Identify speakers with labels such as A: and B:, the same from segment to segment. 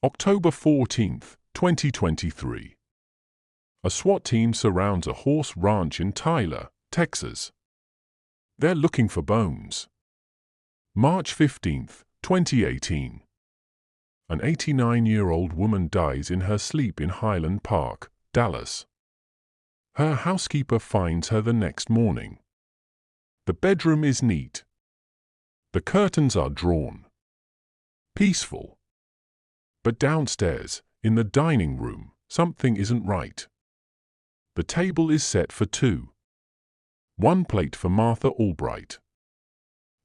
A: October 14th, 2023. A SWAT team surrounds a horse ranch in Tyler, Texas. They're looking for bones. March 15th, 2018. An 89-year-old woman dies in her sleep in Highland Park, Dallas. Her housekeeper finds her the next morning. The bedroom is neat. The curtains are drawn. Peaceful. But downstairs, in the dining room, something isn't right. The table is set for two. One plate for Martha Albright.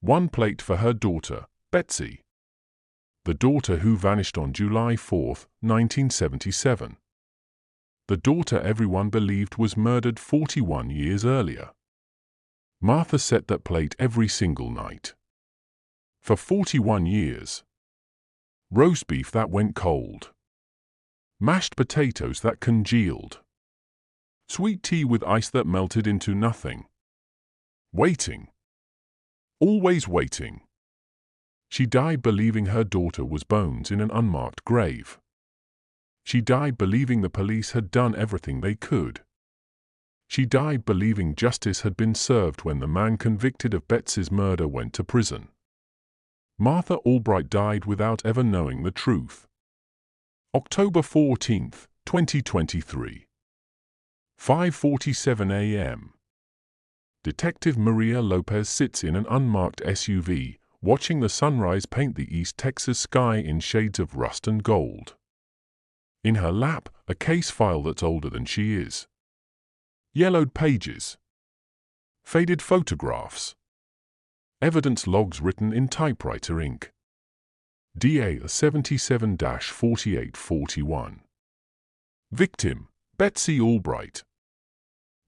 A: One plate for her daughter, Betsy. The daughter who vanished on July 4, 1977. The daughter everyone believed was murdered 41 years earlier. Martha set that plate every single night. For 41 years. Roast beef that went cold. Mashed potatoes that congealed. Sweet tea with ice that melted into nothing. Waiting. Always waiting. She died believing her daughter was bones in an unmarked grave. She died believing the police had done everything they could. She died believing justice had been served when the man convicted of Betsy's murder went to prison. Martha Albright died without ever knowing the truth. October 14th, 2023. 5:47 a.m. Detective Maria Lopez sits in an unmarked SUV, watching the sunrise paint the East Texas sky in shades of rust and gold. In her lap, a case file that's older than she is. Yellowed pages. Faded photographs. Evidence logs written in typewriter ink. DA 77-4841. Victim, Betsy Albright.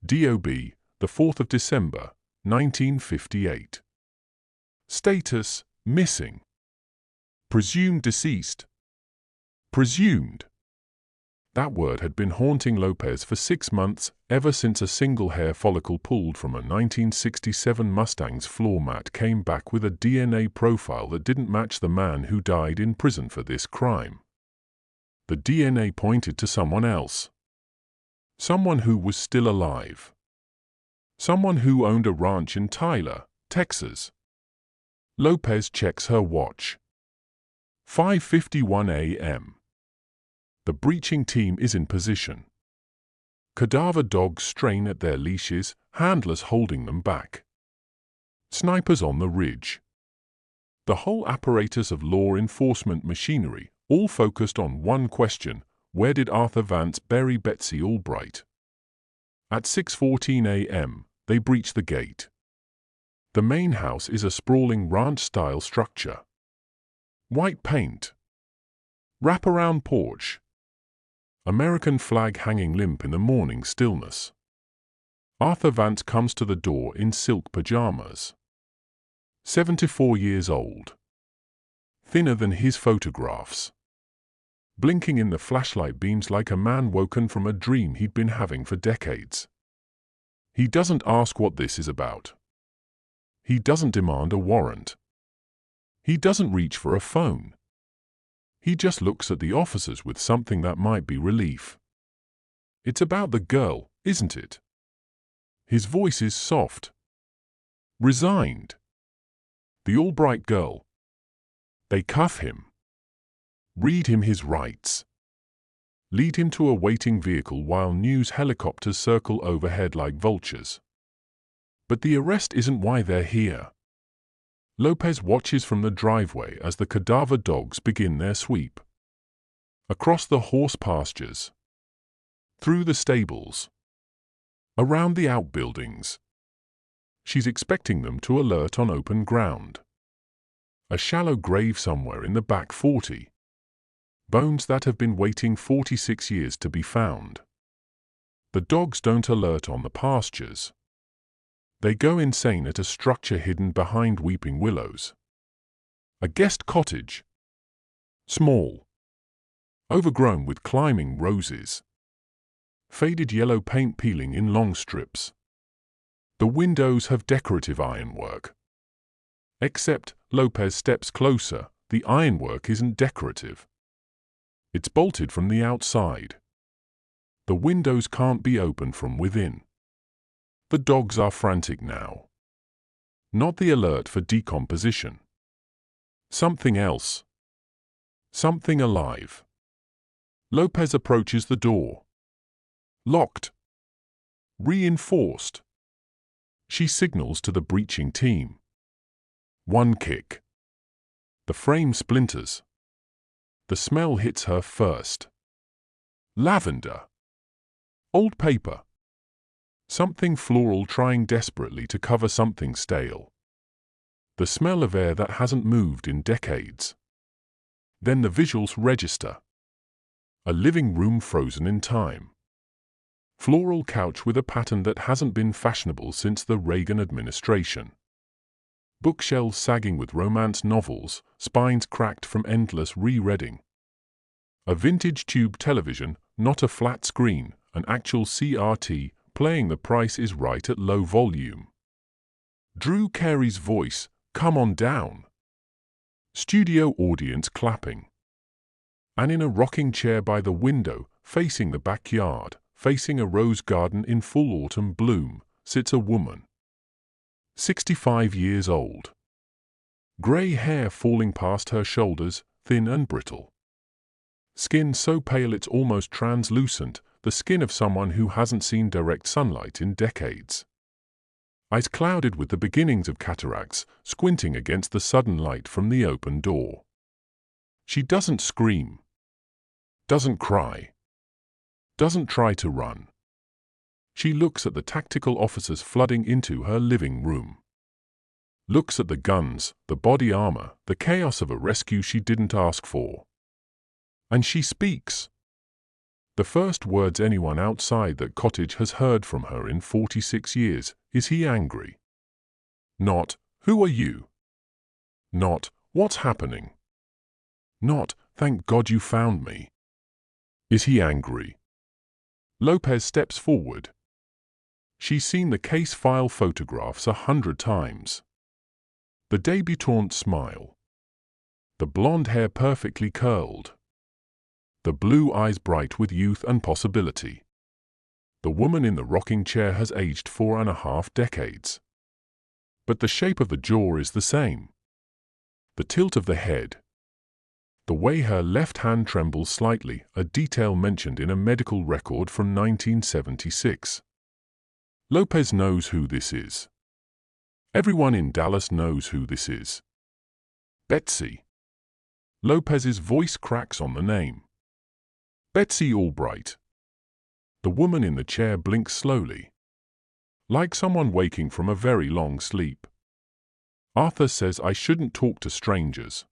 A: DOB, the 4th of December, 1958. Status, missing. Presumed deceased. Presumed. That word had been haunting Lopez for 6 months, ever since a single hair follicle pulled from a 1967 Mustang's floor mat came back with a DNA profile that didn't match the man who died in prison for this crime. The DNA pointed to someone else. Someone who was still alive. Someone who owned a ranch in Tyler, Texas. Lopez checks her watch. 5:51 a.m. The breaching team is in position. Cadaver dogs strain at their leashes, handlers holding them back. Snipers on the ridge. The whole apparatus of law enforcement machinery, all focused on one question: where did Arthur Vance bury Betsy Albright? At 6:14 a.m., they breach the gate. The main house is a sprawling ranch-style structure. White paint. Wraparound porch. American flag hanging limp in the morning stillness. Arthur Vance comes to the door in silk pajamas. 74 years old. Thinner than his photographs. Blinking in the flashlight beams like a man woken from a dream he'd been having for decades. He doesn't ask what this is about. He doesn't demand a warrant. He doesn't reach for a phone. He just looks at the officers with something that might be relief. It's about the girl, isn't it? His voice is soft. Resigned. The Albright girl. They cuff him. Read him his rights. Lead him to a waiting vehicle while news helicopters circle overhead like vultures. But the arrest isn't why they're here. Lopez watches from the driveway as the cadaver dogs begin their sweep. Across the horse pastures. Through the stables. Around the outbuildings. She's expecting them to alert on open ground. A shallow grave somewhere in the back 40. Bones that have been waiting 46 years to be found. The dogs don't alert on the pastures. They go insane at a structure hidden behind weeping willows. A guest cottage. Small. Overgrown with climbing roses. Faded yellow paint peeling in long strips. The windows have decorative ironwork. Except, Lopez steps closer, the ironwork isn't decorative. It's bolted from the outside. The windows can't be opened from within. The dogs are frantic now. Not the alert for decomposition. Something else. Something alive. Lopez approaches the door. Locked. Reinforced. She signals to the breaching team. One kick. The frame splinters. The smell hits her first. Lavender. Old paper. Something floral trying desperately to cover something stale. The smell of air that hasn't moved in decades. Then the visuals register. A living room frozen in time. Floral couch with a pattern that hasn't been fashionable since the Reagan administration. Bookshelves sagging with romance novels, spines cracked from endless rereading. A vintage tube television, not a flat screen, an actual CRT, playing The Price is Right at low volume. Drew Carey's voice, "Come on down." Studio audience clapping. And in a rocking chair by the window, facing the backyard, facing a rose garden in full autumn bloom, sits a woman. 65 years old. Grey hair falling past her shoulders, thin and brittle. Skin so pale it's almost translucent, the skin of someone who hasn't seen direct sunlight in decades. Eyes clouded with the beginnings of cataracts, squinting against the sudden light from the open door. She doesn't scream. Doesn't cry. Doesn't try to run. She looks at the tactical officers flooding into her living room. Looks at the guns, the body armor, the chaos of a rescue she didn't ask for. And she speaks. The first words anyone outside that cottage has heard from her in 46 years, "Is he angry?" Not, "Who are you?" Not, "What's happening?" Not, "Thank God you found me." Is he angry? Lopez steps forward. She's seen the case file photographs 100 times. The debutante smile. The blonde hair perfectly curled. The blue eyes bright with youth and possibility. The woman in the rocking chair has aged 4.5 decades. But the shape of the jaw is the same. The tilt of the head. The way her left hand trembles slightly, a detail mentioned in a medical record from 1976. Lopez knows who this is. Everyone in Dallas knows who this is. Betsy. Lopez's voice cracks on the name. Betsy Albright. The woman in the chair blinks slowly. Like someone waking from a very long sleep. Arthur says I shouldn't talk to strangers.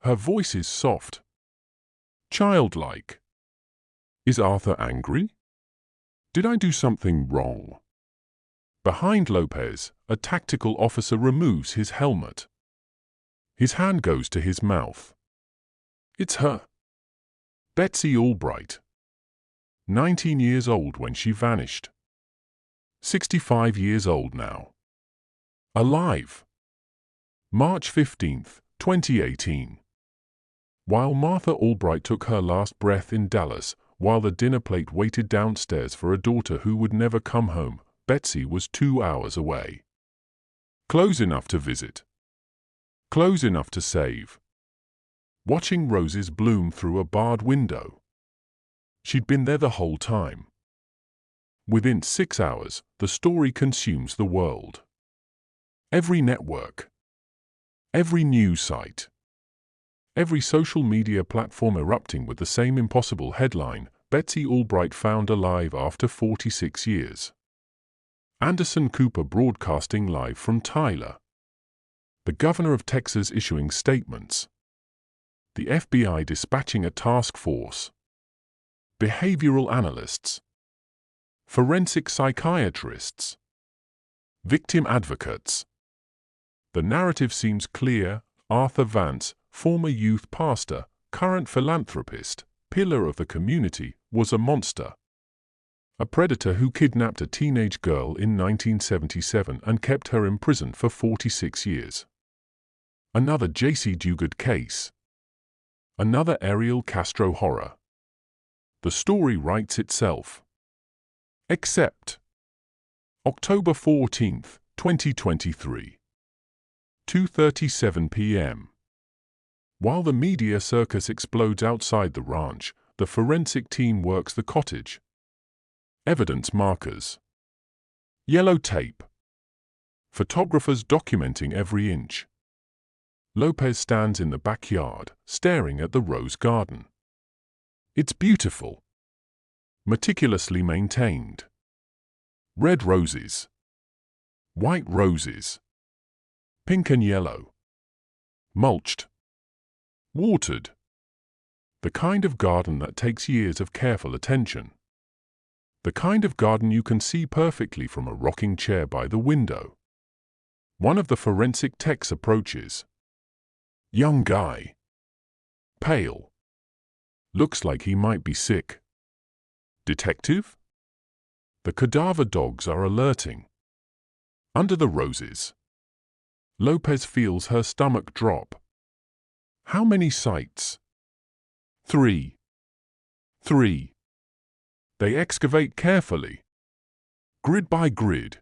A: Her voice is soft. Childlike. Is Arthur angry? Did I do something wrong? Behind Lopez, a tactical officer removes his helmet. His hand goes to his mouth. It's her. Betsy Albright. 19 years old when she vanished. 65 years old now. Alive. March 15, 2018. While Martha Albright took her last breath in Dallas, while the dinner plate waited downstairs for a daughter who would never come home, Betsy was 2 hours away. Close enough to visit. Close enough to save. Watching roses bloom through a barred window. She'd been there the whole time. Within 6 hours, the story consumes the world. Every network. Every news site. Every social media platform erupting with the same impossible headline, Betsy Albright found alive after 46 years. Anderson Cooper broadcasting live from Tyler. The governor of Texas issuing statements. The FBI dispatching a task force. Behavioral analysts. Forensic psychiatrists. Victim advocates. The narrative seems clear. Arthur Vance, former youth pastor, current philanthropist, pillar of the community, was a monster. A predator who kidnapped a teenage girl in 1977 and kept her imprisoned for 46 years. Another J.C. Dugard case. Another Ariel Castro horror. The story writes itself. Except October 14, 2023, 2:37 p.m. While the media circus explodes outside the ranch, the forensic team works the cottage. Evidence markers. Yellow tape. Photographers documenting every inch. Lopez stands in the backyard, staring at the rose garden. It's beautiful. Meticulously maintained. Red roses. White roses. Pink and yellow. Mulched. Watered. The kind of garden that takes years of careful attention. The kind of garden you can see perfectly from a rocking chair by the window. One of the forensic techs approaches. Young guy. Pale. Looks like he might be sick. Detective? The cadaver dogs are alerting. Under the roses. Lopez feels her stomach drop. How many sites? 3. 3. They excavate carefully. Grid by grid.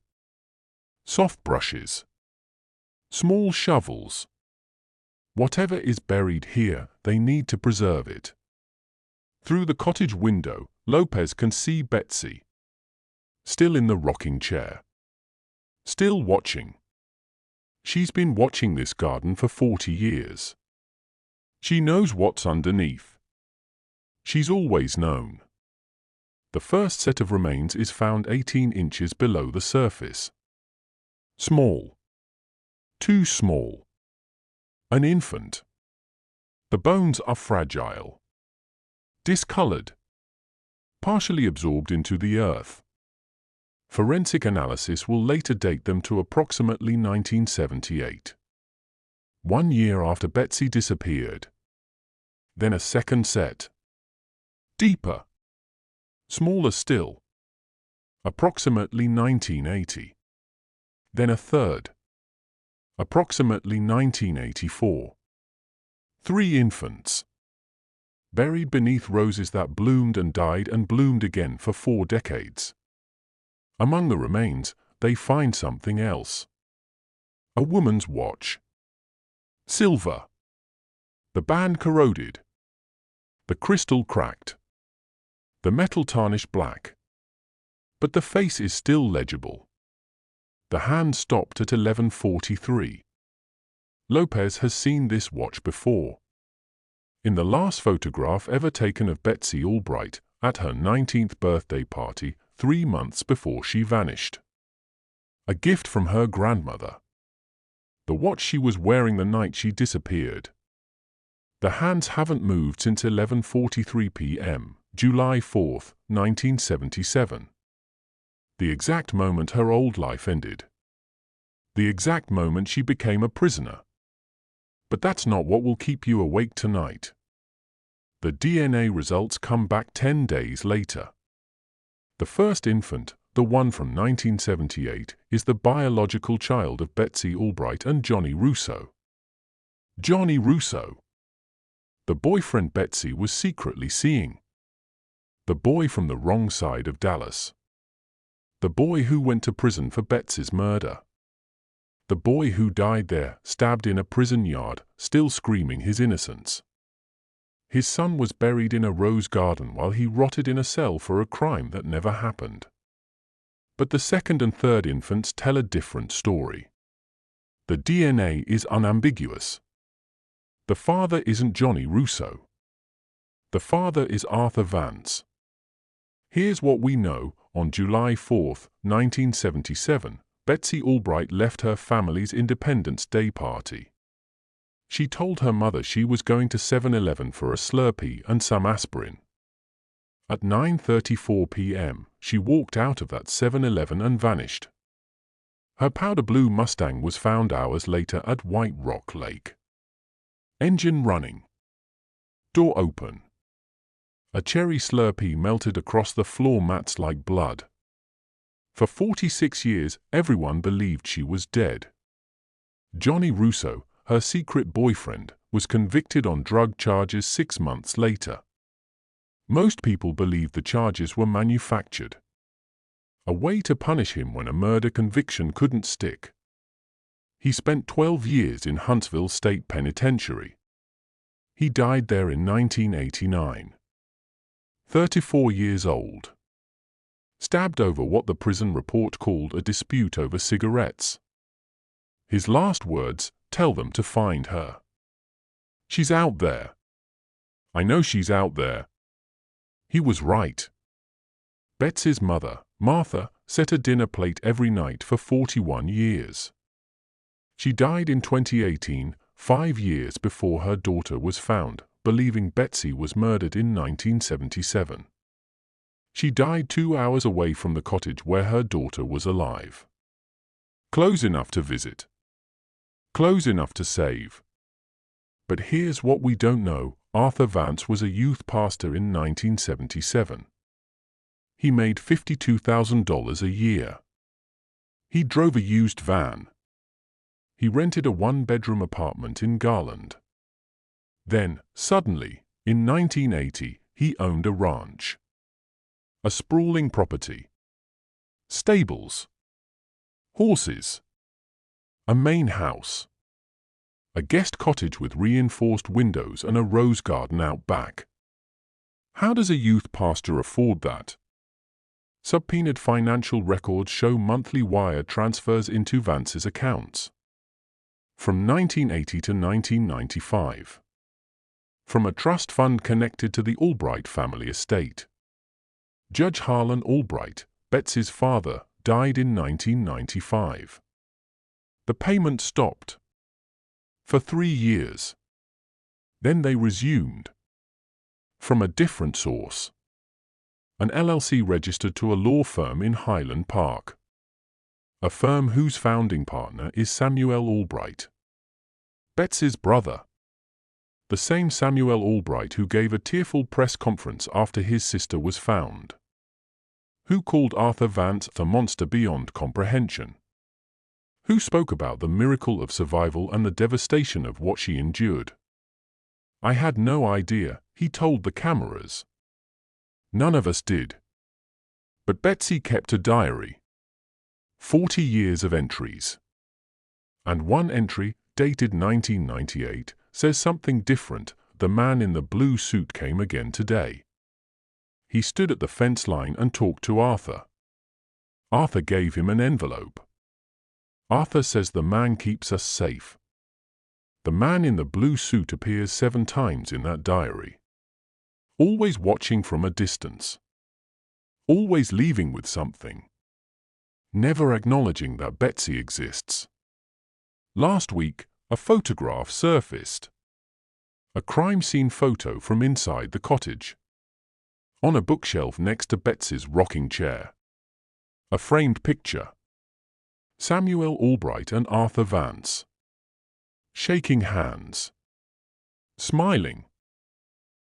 A: Soft brushes. Small shovels. Whatever is buried here, they need to preserve it. Through the cottage window, Lopez can see Betsy. Still in the rocking chair. Still watching. She's been watching this garden for 40 years. She knows what's underneath. She's always known. The first set of remains is found 18 inches below the surface. Small. Too small. An infant. The bones are fragile. Discolored. Partially absorbed into the earth. Forensic analysis will later date them to approximately 1978. 1 year after Betsy disappeared. Then a second set. Deeper. Smaller still. Approximately 1980. Then a third. Approximately 1984. 3 infants. Buried beneath roses that bloomed and died and bloomed again for 4 decades. Among the remains, they find something else. A woman's watch. Silver. The band corroded. The crystal cracked. The metal tarnished black. But the face is still legible. The hand stopped at 11:43. Lopez has seen this watch before. In the last photograph ever taken of Betsy Albright, at her 19th birthday party, 3 months before she vanished. A gift from her grandmother. The watch she was wearing the night she disappeared. The hands haven't moved since 11:43 p.m., July 4, 1977. The exact moment her old life ended. The exact moment she became a prisoner. But that's not what will keep you awake tonight. The DNA results come back 10 days later. The first infant, the one from 1978, is the biological child of Betsy Albright and Johnny Russo. Johnny Russo. The boyfriend Betsy was secretly seeing. The boy from the wrong side of Dallas. The boy who went to prison for Betsy's murder. The boy who died there, stabbed in a prison yard, still screaming his innocence. His son was buried in a rose garden while he rotted in a cell for a crime that never happened. But the second and third infants tell a different story. The DNA is unambiguous. The father isn't Johnny Russo. The father is Arthur Vance. Here's what we know. On July 4, 1977, Betsy Albright left her family's Independence Day party. She told her mother she was going to 7-Eleven for a Slurpee and some aspirin. At 9:34 p.m., she walked out of that 7-Eleven and vanished. Her powder blue Mustang was found hours later at White Rock Lake. Engine running. Door open. A cherry Slurpee melted across the floor mats like blood. For 46 years, everyone believed she was dead. Johnny Russo, her secret boyfriend, was convicted on drug charges 6 months later. Most people believe the charges were manufactured. A way to punish him when a murder conviction couldn't stick. He spent 12 years in Huntsville State Penitentiary. He died there in 1989. 34 years old. Stabbed over what the prison report called a dispute over cigarettes. His last words, "Tell them to find her. She's out there. I know she's out there." He was right. Betsy's mother, Martha, set a dinner plate every night for 41 years. She died in 2018, 5 years before her daughter was found, believing Betsy was murdered in 1977. She died 2 hours away from the cottage where her daughter was alive. Close enough to visit. Close enough to save. But here's what we don't know. Arthur Vance was a youth pastor in 1977. He made $52,000 a year. He drove a used van. He rented a one-bedroom apartment in Garland. Then, suddenly, in 1980, he owned a ranch. A sprawling property. Stables. Horses. A main house. A guest cottage with reinforced windows and a rose garden out back. How does a youth pastor afford that? Subpoenaed financial records show monthly wire transfers into Vance's accounts. From 1980 to 1995. From a trust fund connected to the Albright family estate. Judge Harlan Albright, Betsy's father, died in 1995. The payment stopped. For 3 years. Then they resumed. From a different source. An LLC registered to a law firm in Highland Park. A firm whose founding partner is Samuel Albright. Betsy's brother. The same Samuel Albright who gave a tearful press conference after his sister was found. Who called Arthur Vance a monster beyond comprehension. Who spoke about the miracle of survival and the devastation of what she endured. I had no idea, he told the cameras. None of us did. But Betsy kept a diary. 40 years of entries. And one entry, dated 1998, says something different. The man in the blue suit came again today. He stood at the fence line and talked to Arthur. Arthur gave him an envelope. Arthur says the man keeps us safe. The man in the blue suit appears 7 times in that diary. Always watching from a distance. Always leaving with something. Never acknowledging that Betsy exists. Last week, a photograph surfaced. A crime scene photo from inside the cottage. On a bookshelf next to Betsy's rocking chair. A framed picture. Samuel Albright and Arthur Vance. Shaking hands. Smiling.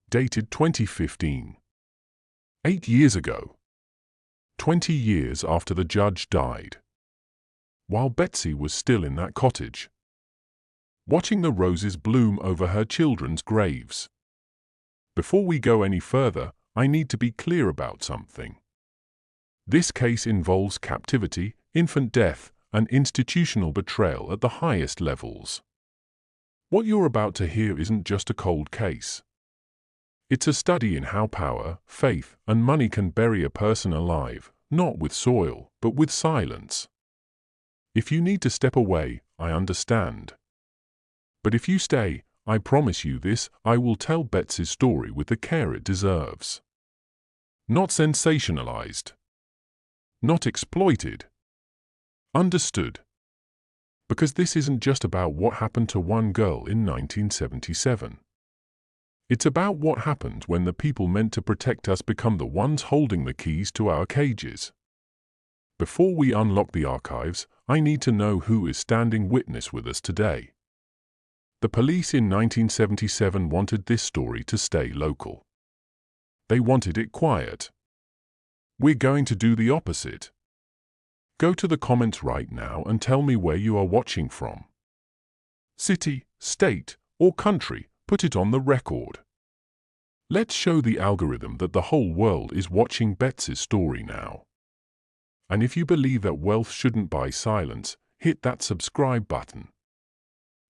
A: Dated 2015. 8 years ago. 20 years after the judge died. While Betsy was still in that cottage. Watching the roses bloom over her children's graves. Before we go any further, I need to be clear about something. This case involves captivity, infant death, and institutional betrayal at the highest levels. What you're about to hear isn't just a cold case. It's a study in how power, faith, and money can bury a person alive, not with soil, but with silence. If you need to step away, I understand. But if you stay, I promise you this, I will tell Betsy's story with the care it deserves. Not sensationalized. Not exploited. Understood. Because this isn't just about what happened to one girl in 1977. It's about what happens when the people meant to protect us become the ones holding the keys to our cages. Before we unlock the archives, I need to know who is standing witness with us today. The police in 1977 wanted this story to stay local. They wanted it quiet. We're going to do the opposite. Go to the comments right now and tell me where you are watching from. City, state, or country, put it on the record. Let's show the algorithm that the whole world is watching Betsy's story now. And if you believe that wealth shouldn't buy silence, hit that subscribe button.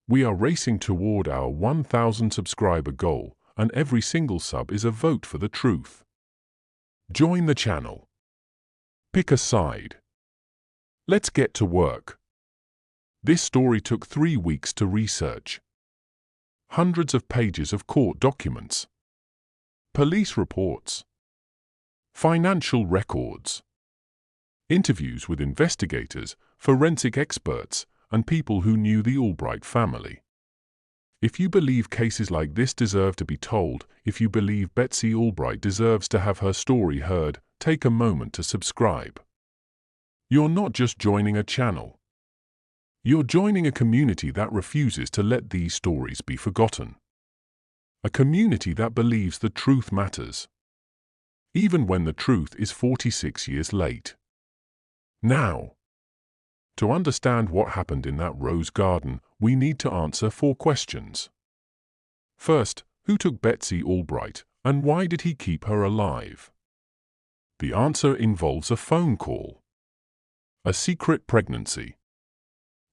A: We are racing toward our 1,000 subscriber goal, and every single sub is a vote for the truth. Join the channel. Pick a side. Let's get to work. This story took 3 weeks to research. Hundreds of pages of court documents, police reports, financial records, interviews with investigators, forensic experts, and people who knew the Albright family. If you believe cases like this deserve to be told, if you believe Betsy Albright deserves to have her story heard, take a moment to subscribe. You're not just joining a channel. You're joining a community that refuses to let these stories be forgotten. A community that believes the truth matters, even when the truth is 46 years late. Now, to understand what happened in that rose garden, we need to answer 4 questions. First, who took Betsy Albright, and why did he keep her alive? The answer involves a phone call, a secret pregnancy,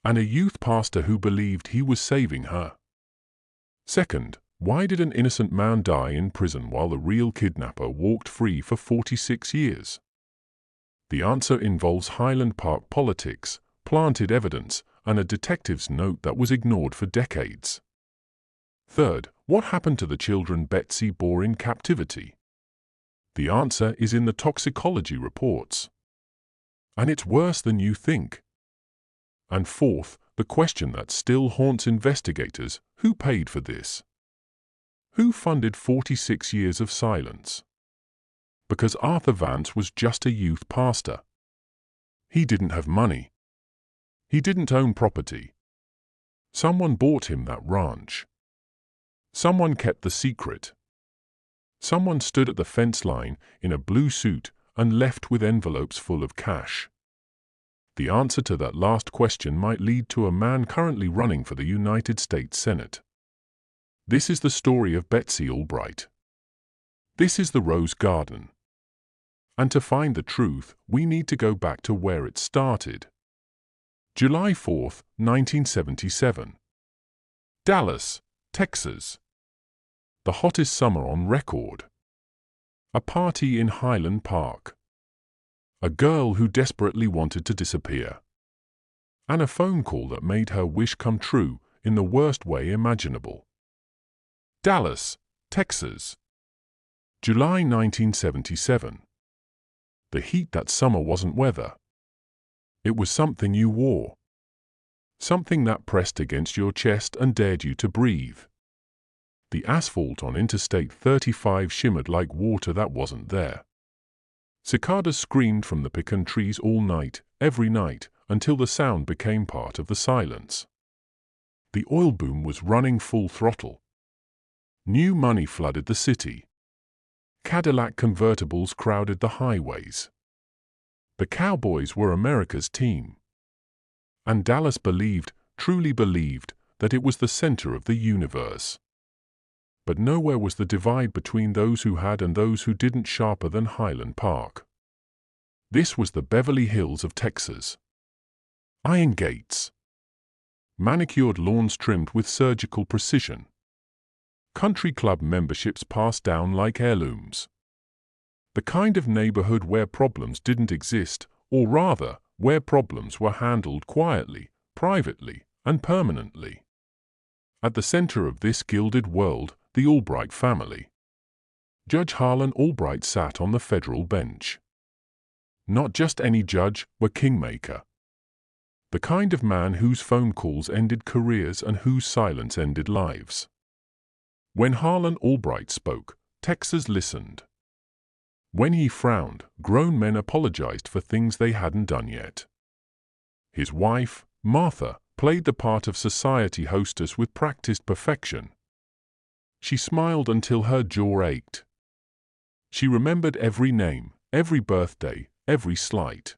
A: and a youth pastor who believed he was saving her. Second, why did an innocent man die in prison while the real kidnapper walked free for 46 years? The answer involves Highland Park politics, planted evidence, and a detective's note that was ignored for decades. Third, what happened to the children Betsy bore in captivity? The answer is in the toxicology reports. And it's worse than you think. And fourth, the question that still haunts investigators: who paid for this? Who funded 46 years of silence? Because Arthur Vance was just a youth pastor. He didn't have money. He didn't own property. Someone bought him that ranch. Someone kept the secret. Someone stood at the fence line in a blue suit and left with envelopes full of cash. The answer to that last question might lead to a man currently running for the United States Senate. This is the story of Betsy Albright. This is the Rose Garden. And to find the truth, we need to go back to where it started. July 4, 1977. Dallas, Texas. The hottest summer on record. A party in Highland Park. A girl who desperately wanted to disappear. And a phone call that made her wish come true in the worst way imaginable. Dallas, Texas. July 1977. The heat that summer wasn't weather. It was something you wore. Something that pressed against your chest and dared you to breathe. The asphalt on Interstate 35 shimmered like water that wasn't there. Cicadas screamed from the pecan trees all night, every night, until the sound became part of the silence. The oil boom was running full throttle. New money flooded the city. Cadillac convertibles crowded the highways. The Cowboys were America's team. And Dallas believed, truly believed, that it was the center of the universe. But nowhere was the divide between those who had and those who didn't sharper than Highland Park. This was the Beverly Hills of Texas. Iron gates. Manicured lawns trimmed with surgical precision. Country club memberships passed down like heirlooms. The kind of neighborhood where problems didn't exist, or rather, where problems were handled quietly, privately, and permanently. At the center of this gilded world, the Albright family. Judge Harlan Albright sat on the federal bench. Not just any judge, but kingmaker. The kind of man whose phone calls ended careers and whose silence ended lives. When Harlan Albright spoke, Texas listened. When he frowned, grown men apologized for things they hadn't done yet. His wife, Martha, played the part of society hostess with practiced perfection. She smiled until her jaw ached. She remembered every name, every birthday, every slight.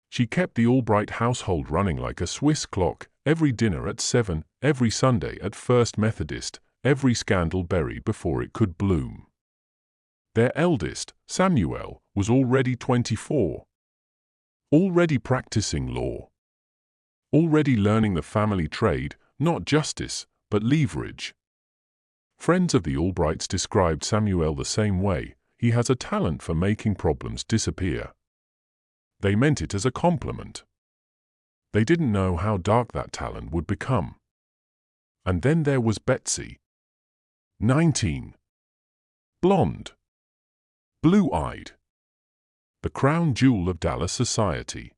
A: She kept the Albright household running like a Swiss clock, every dinner at 7, every Sunday at First Methodist, every scandal buried before it could bloom. Their eldest, Samuel, was already 24. Already practicing law. Already learning the family trade, not justice, but leverage. Friends of the Albrights described Samuel the same way: he has a talent for making problems disappear. They meant it as a compliment. They didn't know how dark that talent would become. And then there was Betsy. 19. Blonde. Blue-eyed. The crown jewel of Dallas society.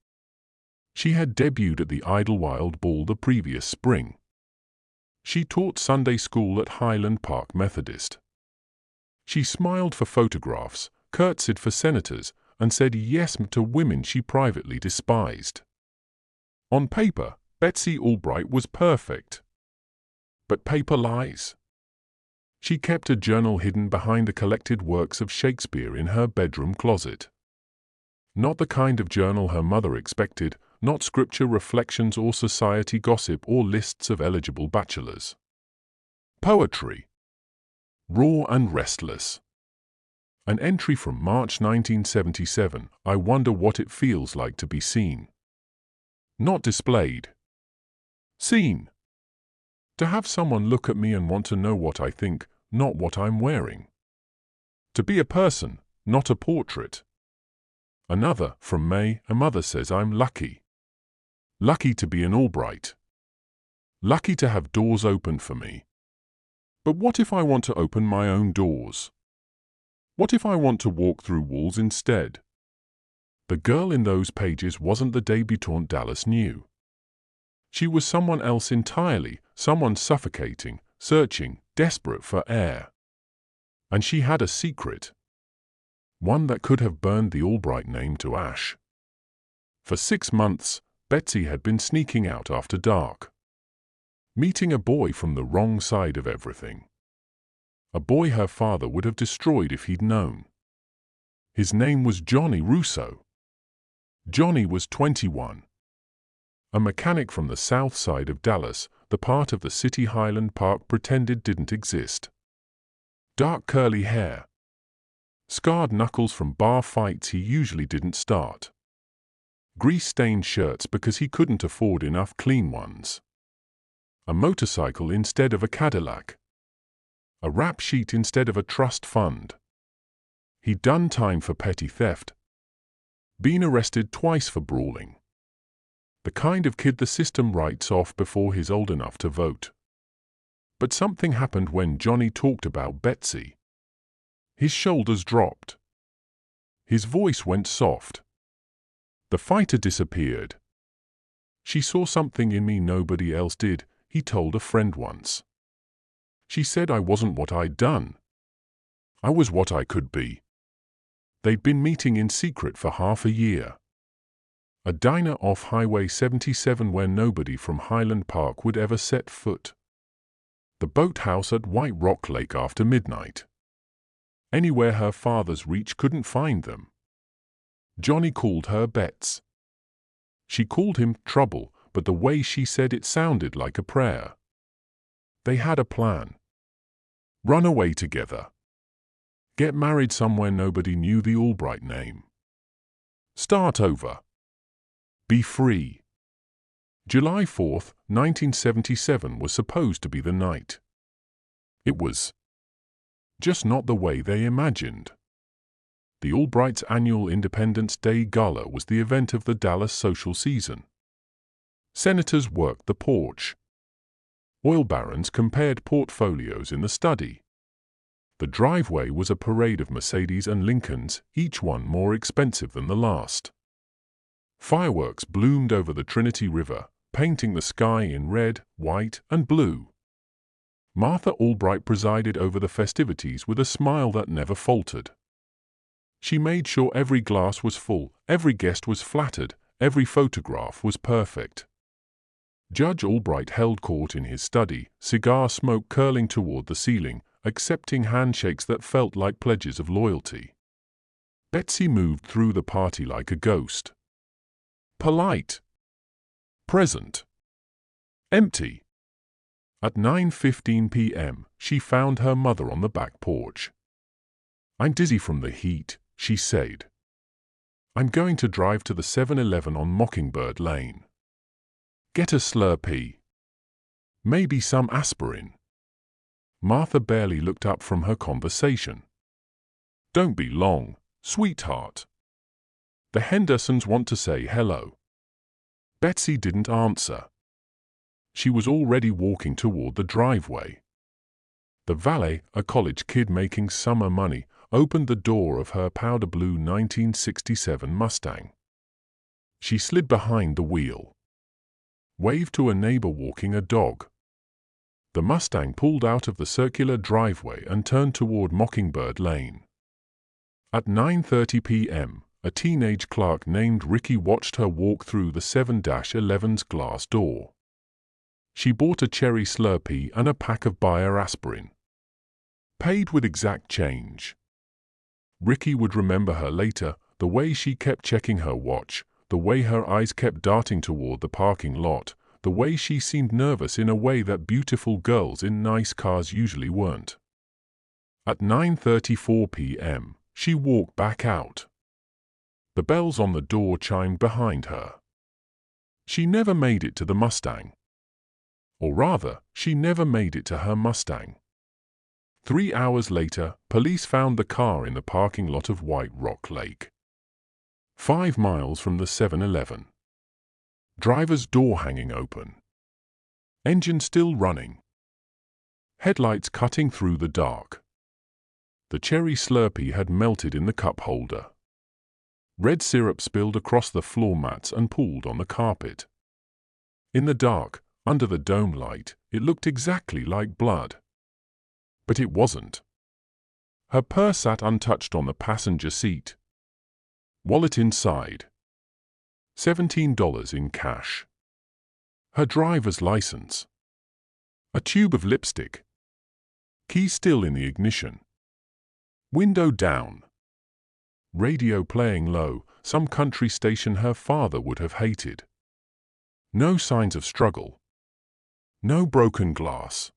A: She had debuted at the Idlewild Ball the previous spring. She taught Sunday school at Highland Park Methodist. She smiled for photographs, curtsied for senators, and said yes to women she privately despised. On paper, Betsy Albright was perfect. But paper lies. She kept a journal hidden behind the collected works of Shakespeare in her bedroom closet. Not the kind of journal her mother expected, not scripture reflections or society gossip or lists of eligible bachelors. Poetry. Raw and restless. An entry from March 1977, I wonder what it feels like to be seen. Not displayed. Seen. To have someone look at me and want to know what I think, not what I'm wearing. To be a person, not a portrait. Another, from May, a mother says I'm lucky. Lucky to be an Albright. Lucky to have doors open for me. But what if I want to open my own doors? What if I want to walk through walls instead? The girl in those pages wasn't the debutante Dallas knew. She was someone else entirely, someone suffocating, searching, desperate for air. And she had a secret. One that could have burned the Albright name to ash. For 6 months, Betsy had been sneaking out after dark. Meeting a boy from the wrong side of everything. A boy her father would have destroyed if he'd known. His name was Johnny Russo. Johnny was 21. A mechanic from the south side of Dallas, the part of the city Highland Park pretended didn't exist. Dark curly hair. Scarred knuckles from bar fights he usually didn't start. Grease-stained shirts because he couldn't afford enough clean ones. A motorcycle instead of a Cadillac. A rap sheet instead of a trust fund. He'd done time for petty theft. Been arrested twice for brawling. The kind of kid the system writes off before he's old enough to vote. But something happened when Johnny talked about Betsy. His shoulders dropped. His voice went soft. The fighter disappeared. She saw something in me nobody else did, he told a friend once. She said I wasn't what I'd done. I was what I could be. They'd been meeting in secret for half a year. A diner off Highway 77 where nobody from Highland Park would ever set foot. The boathouse at White Rock Lake after midnight. Anywhere her father's reach couldn't find them. Johnny called her Bets. She called him Trouble, but the way she said it sounded like a prayer. They had a plan. Run away together. Get married somewhere nobody knew the Albright name. Start over. Be free. July 4th, 1977 was supposed to be the night. It was. Just not the way they imagined. The Albrights' annual Independence Day Gala was the event of the Dallas social season. Senators worked the porch. Oil barons compared portfolios in the study. The driveway was a parade of Mercedes and Lincolns, each one more expensive than the last. Fireworks bloomed over the Trinity River, painting the sky in red, white, and blue. Martha Albright presided over the festivities with a smile that never faltered. She made sure every glass was full, every guest was flattered, every photograph was perfect. Judge Albright held court in his study, cigar smoke curling toward the ceiling, accepting handshakes that felt like pledges of loyalty. Betsy moved through the party like a ghost. Polite. Present. Empty. At 9:15 p.m., she found her mother on the back porch. "I'm dizzy from the heat," she said. "I'm going to drive to the 7-Eleven on Mockingbird Lane. Get a Slurpee. Maybe some aspirin." Martha barely looked up from her conversation. "Don't be long, sweetheart. The Hendersons want to say hello." Betsy didn't answer. She was already walking toward the driveway. The valet, a college kid making summer money, opened the door of her powder blue 1967 Mustang. She slid behind the wheel, waved to a neighbor walking a dog. The Mustang pulled out of the circular driveway and turned toward Mockingbird Lane. At 9:30 p.m., a teenage clerk named Ricky watched her walk through the 7-Eleven's glass door. She bought a cherry Slurpee and a pack of Bayer aspirin. Paid with exact change. Ricky would remember her later, the way she kept checking her watch, the way her eyes kept darting toward the parking lot, the way she seemed nervous in a way that beautiful girls in nice cars usually weren't. At 9:34 p.m., she walked back out. The bells on the door chimed behind her. She never made it to the Mustang. Or rather, she never made it to her Mustang. 3 hours later, police found the car in the parking lot of White Rock Lake, 5 miles from the 7-Eleven. Driver's door hanging open. Engine still running. Headlights cutting through the dark. The cherry Slurpee had melted in the cup holder. Red syrup spilled across the floor mats and pooled on the carpet. In the dark, under the dome light, it looked exactly like blood. But it wasn't. Her purse sat untouched on the passenger seat. Wallet inside. $17 in cash. Her driver's license. A tube of lipstick. Key still in the ignition. Window down. Radio playing low, some country station her father would have hated. No signs of struggle. No broken glass.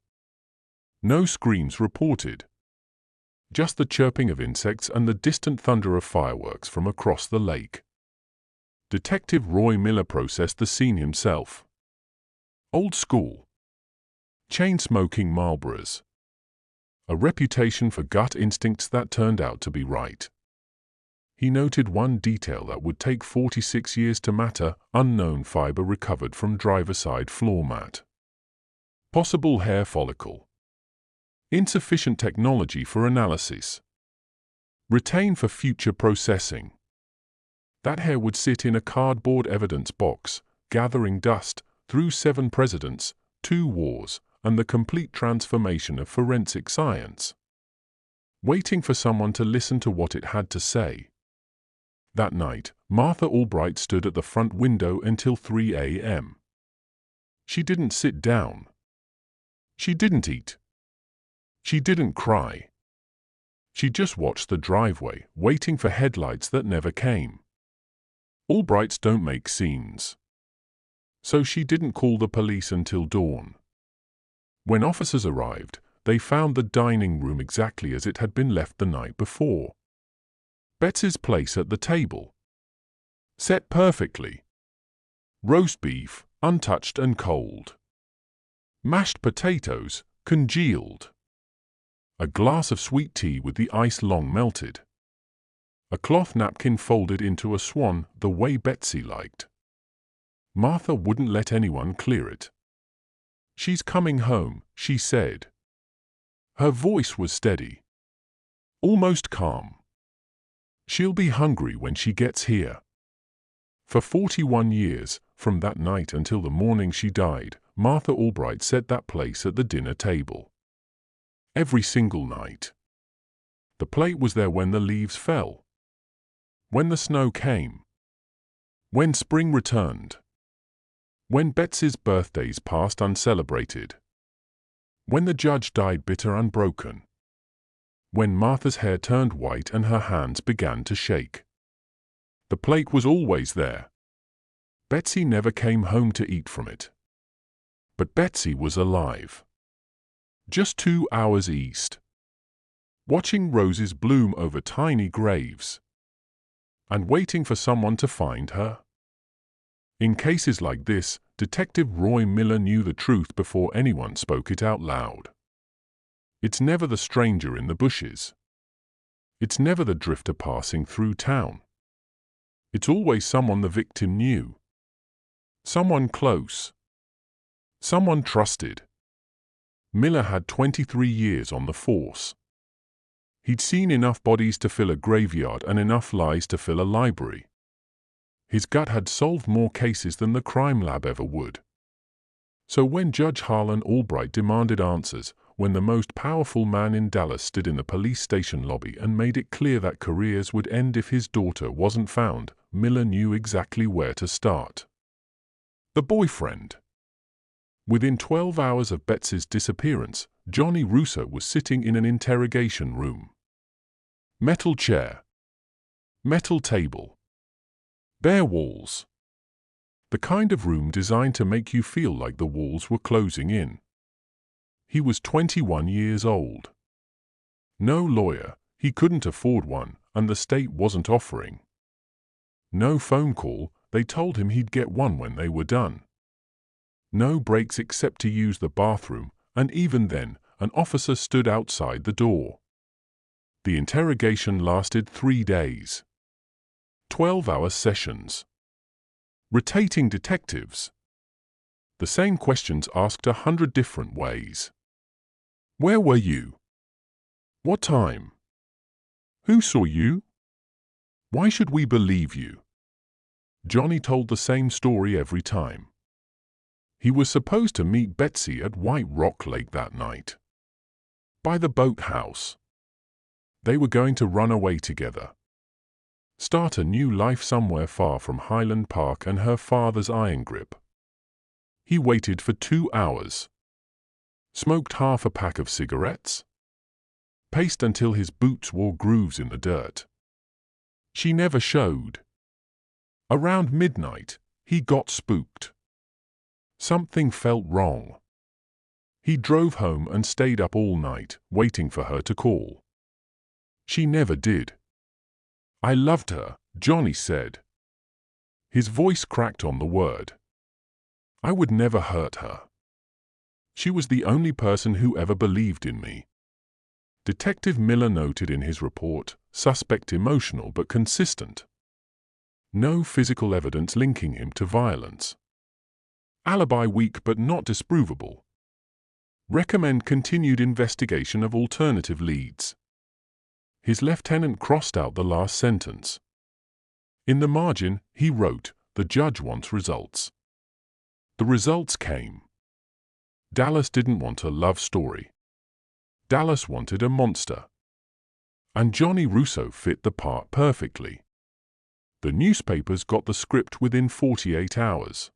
A: No screams reported. Just the chirping of insects and the distant thunder of fireworks from across the lake. Detective Roy Miller processed the scene himself. Old school. Chain-smoking Marlboros. A reputation for gut instincts that turned out to be right. He noted one detail that would take 46 years to matter: unknown fiber recovered from driver-side floor mat. Possible hair follicle. Insufficient technology for analysis. Retain for future processing. That hair would sit in a cardboard evidence box, gathering dust, through 7 presidents, 2 wars, and the complete transformation of forensic science. Waiting for someone to listen to what it had to say. That night, Martha Albright stood at the front window until 3 a.m. She didn't sit down. She didn't eat. She didn't cry. She just watched the driveway, waiting for headlights that never came. Albrights don't make scenes. So she didn't call the police until dawn. When officers arrived, they found the dining room exactly as it had been left the night before. Betsy's place at the table. Set perfectly. Roast beef, untouched and cold. Mashed potatoes, congealed. A glass of sweet tea with the ice long melted. A cloth napkin folded into a swan the way Betsy liked. Martha wouldn't let anyone clear it. "She's coming home," she said. Her voice was steady. Almost calm. "She'll be hungry when she gets here." For 41 years, from that night until the morning she died, Martha Albright set that place at the dinner table. Every single night. The plate was there when the leaves fell. When the snow came. When spring returned. When Betsy's birthdays passed uncelebrated. When the judge died bitter and broken. When Martha's hair turned white and her hands began to shake. The plate was always there. Betsy never came home to eat from it. But Betsy was alive. just 2 hours east. Watching roses bloom over tiny graves. And waiting for someone to find her. In cases like this, Detective Roy Miller knew the truth before anyone spoke it out loud. It's never the stranger in the bushes. It's never the drifter passing through town. It's always someone the victim knew. Someone close. Someone trusted. Miller had 23 years on the force. He'd seen enough bodies to fill a graveyard and enough lies to fill a library. His gut had solved more cases than the crime lab ever would. So when Judge Harlan Albright demanded answers, when the most powerful man in Dallas stood in the police station lobby and made it clear that careers would end if his daughter wasn't found, Miller knew exactly where to start. The boyfriend. Within 12 hours of Betsy's disappearance, Johnny Russo was sitting in an interrogation room. Metal chair. Metal table. Bare walls. The kind of room designed to make you feel like the walls were closing in. He was 21 years old. No lawyer, he couldn't afford one, and the state wasn't offering. No phone call, they told him he'd get one when they were done. No breaks except to use the bathroom, and even then, an officer stood outside the door. The interrogation lasted 3 days. 12-hour sessions. Rotating detectives. The same questions asked 100 different ways. Where were you? What time? Who saw you? Why should we believe you? Johnny told the same story every time. He was supposed to meet Betsy at White Rock Lake that night. By the boathouse. They were going to run away together. Start a new life somewhere far from Highland Park and her father's iron grip. He waited for 2 hours. Smoked half a pack of cigarettes. Paced until his boots wore grooves in the dirt. She never showed. Around midnight, he got spooked. Something felt wrong. He drove home and stayed up all night, waiting for her to call. She never did. I loved her, Johnny said. His voice cracked on the word. I would never hurt her. She was the only person who ever believed in me. Detective Miller noted in his report, suspect emotional but consistent. No physical evidence linking him to violence. Alibi weak but not disprovable. Recommend continued investigation of alternative leads. His lieutenant crossed out the last sentence. In the margin, he wrote, the judge wants results. The results came. Dallas didn't want a love story. Dallas wanted a monster. And Johnny Russo fit the part perfectly. The newspapers got the script within 48 hours.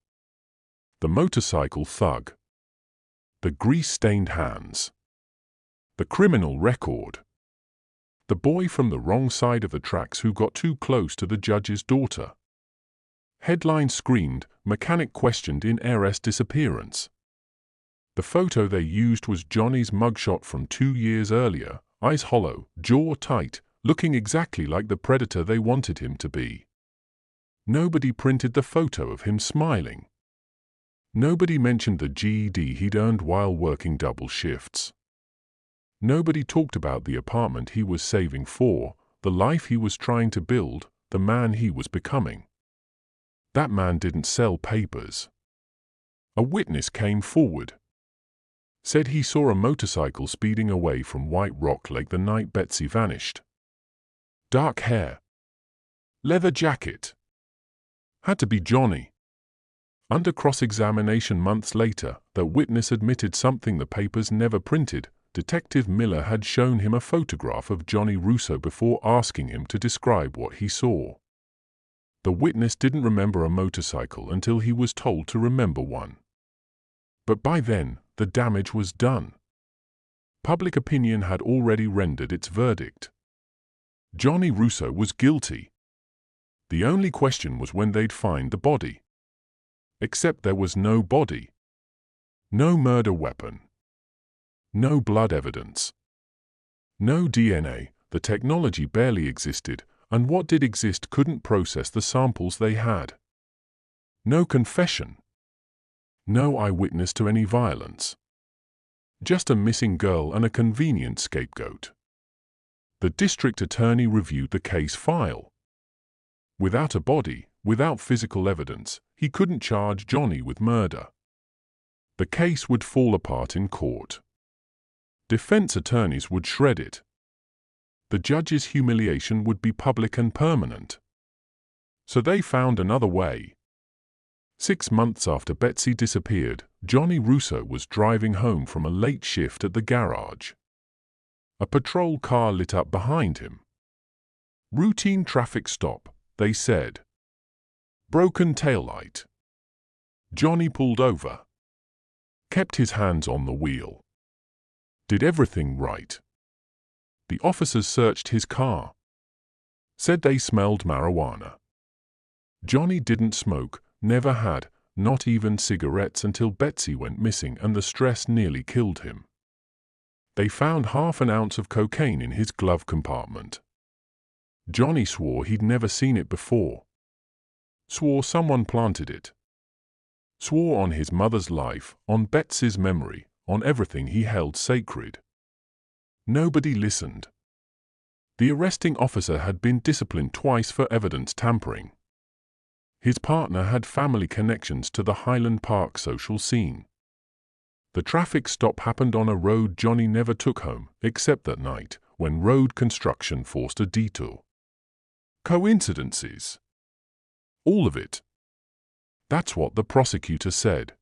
A: The motorcycle thug. The grease-stained hands. The criminal record. The boy from the wrong side of the tracks who got too close to the judge's daughter. Headline screamed, mechanic questioned in heiress disappearance. The photo they used was Johnny's mugshot from 2 years earlier, eyes hollow, jaw tight, looking exactly like the predator they wanted him to be. Nobody printed the photo of him smiling. Nobody mentioned the GED he'd earned while working double shifts. Nobody talked about the apartment he was saving for, the life he was trying to build, the man he was becoming. That man didn't sell papers. A witness came forward. Said he saw a motorcycle speeding away from White Rock Lake the night Betsy vanished. Dark hair. Leather jacket. Had to be Johnny. Under cross-examination months later, the witness admitted something the papers never printed. Detective Miller had shown him a photograph of Johnny Russo before asking him to describe what he saw. The witness didn't remember a motorcycle until he was told to remember one. But by then, the damage was done. Public opinion had already rendered its verdict. Johnny Russo was guilty. The only question was when they'd find the body. Except there was no body. No murder weapon. No blood evidence. No DNA. The technology barely existed, and what did exist couldn't process the samples they had. No confession. No eyewitness to any violence. Just a missing girl and a convenient scapegoat. The district attorney reviewed the case file. Without a body, without physical evidence, he couldn't charge Johnny with murder. The case would fall apart in court. Defense attorneys would shred it. The judge's humiliation would be public and permanent. So they found another way. 6 months after Betsy disappeared, Johnny Russo was driving home from a late shift at the garage. A patrol car lit up behind him. Routine traffic stop, they said. Broken taillight. Johnny pulled over. Kept his hands on the wheel. Did everything right. The officers searched his car. Said they smelled marijuana. Johnny didn't smoke, never had, not even cigarettes until Betsy went missing and the stress nearly killed him. They found half an ounce of cocaine in his glove compartment. Johnny swore he'd never seen it before. Swore someone planted it. Swore on his mother's life, on Betsy's memory, on everything he held sacred. Nobody listened. The arresting officer had been disciplined twice for evidence tampering. His partner had family connections to the Highland Park social scene. The traffic stop happened on a road Johnny never took home, except that night, when road construction forced a detour. Coincidences? All of it. That's what the prosecutor said.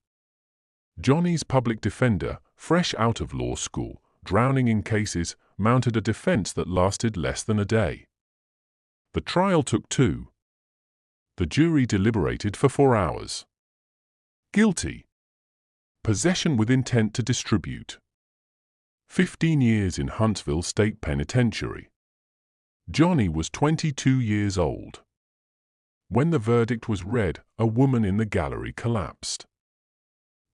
A: Johnny's public defender, fresh out of law school, drowning in cases, mounted a defense that lasted less than a day. The trial took 2. The jury deliberated for 4 hours. Guilty. Possession with intent to distribute. 15 years in Huntsville State Penitentiary. Johnny was 22 years old. When the verdict was read, a woman in the gallery collapsed.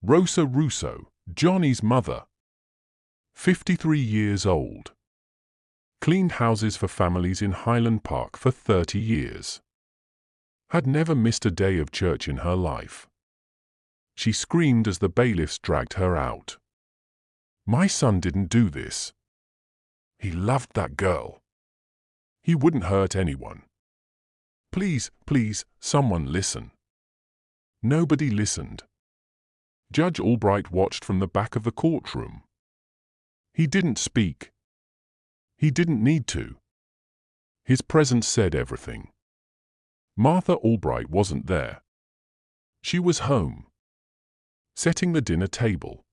A: Rosa Russo, Johnny's mother. 53 years old. Cleaned houses for families in Highland Park for 30 years. Had never missed a day of church in her life. She screamed as the bailiffs dragged her out. My son didn't do this. He loved that girl. He wouldn't hurt anyone. Please, please, someone listen. Nobody listened. Judge Albright watched from the back of the courtroom. He didn't speak. He didn't need to. His presence said everything. Martha Albright wasn't there. She was home. Setting the dinner table.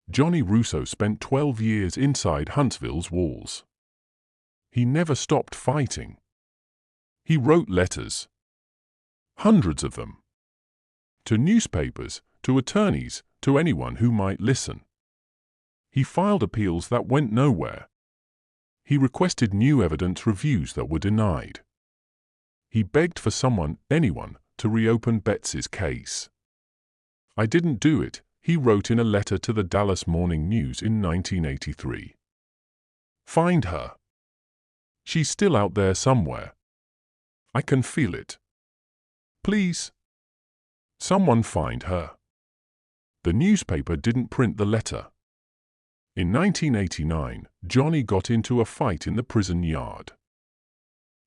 A: Johnny Russo spent 12 years inside Huntsville's walls. He never stopped fighting. He wrote letters. Hundreds of them. To newspapers, to attorneys, to anyone who might listen. He filed appeals that went nowhere. He requested new evidence reviews that were denied. He begged for someone, anyone, to reopen Betsy's case. I didn't do it, he wrote in a letter to the Dallas Morning News in 1983. Find her. She's still out there somewhere. I can feel it. Please. Someone find her. The newspaper didn't print the letter. In 1989, Johnny got into a fight in the prison yard.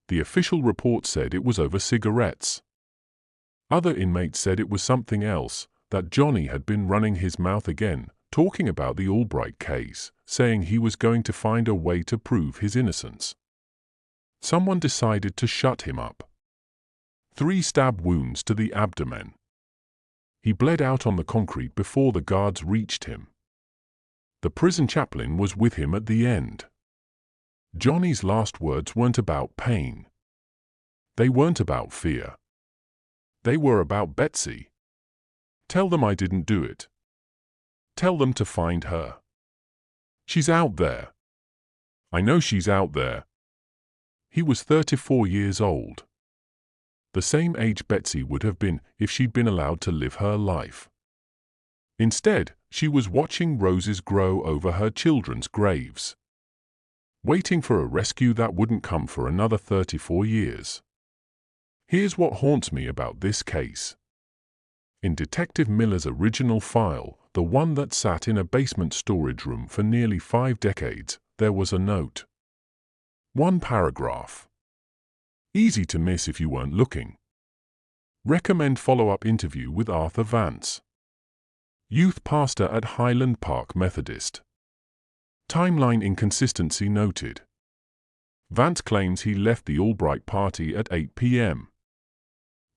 A: The official report said it was over cigarettes. Other inmates said it was something else, that Johnny had been running his mouth again, talking about the Albright case, saying he was going to find a way to prove his innocence. Someone decided to shut him up. 3 stab wounds to the abdomen. He bled out on the concrete before the guards reached him. The prison chaplain was with him at the end. Johnny's last words weren't about pain. They weren't about fear. They were about Betsy. Tell them I didn't do it. Tell them to find her. She's out there. I know she's out there. He was 34 years old. The same age Betsy would have been if she'd been allowed to live her life. Instead, She was watching roses grow over her children's graves, waiting for a rescue that wouldn't come for another 34 years. Here's what haunts me about this case. In Detective Miller's original file, the one that sat in a basement storage room for nearly 5 decades, there was a note. One paragraph. Easy to miss if you weren't looking. Recommend follow-up interview with Arthur Vance, youth pastor at Highland Park Methodist. Timeline inconsistency noted. Vance claims he left the Albright party at 8 p.m.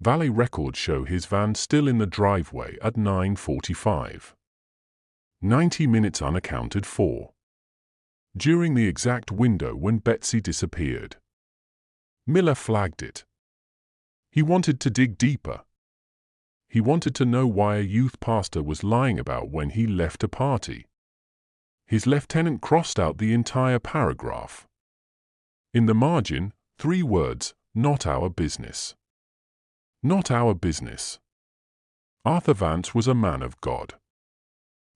A: Valet records show his van still in the driveway at 9:45. 90 minutes unaccounted for. During the exact window when Betsy disappeared. Miller flagged it. He wanted to dig deeper. He wanted to know why a youth pastor was lying about when he left a party. His lieutenant crossed out the entire paragraph. In the margin, 3 words, "Not our business." Not our business. Arthur Vance was a man of God,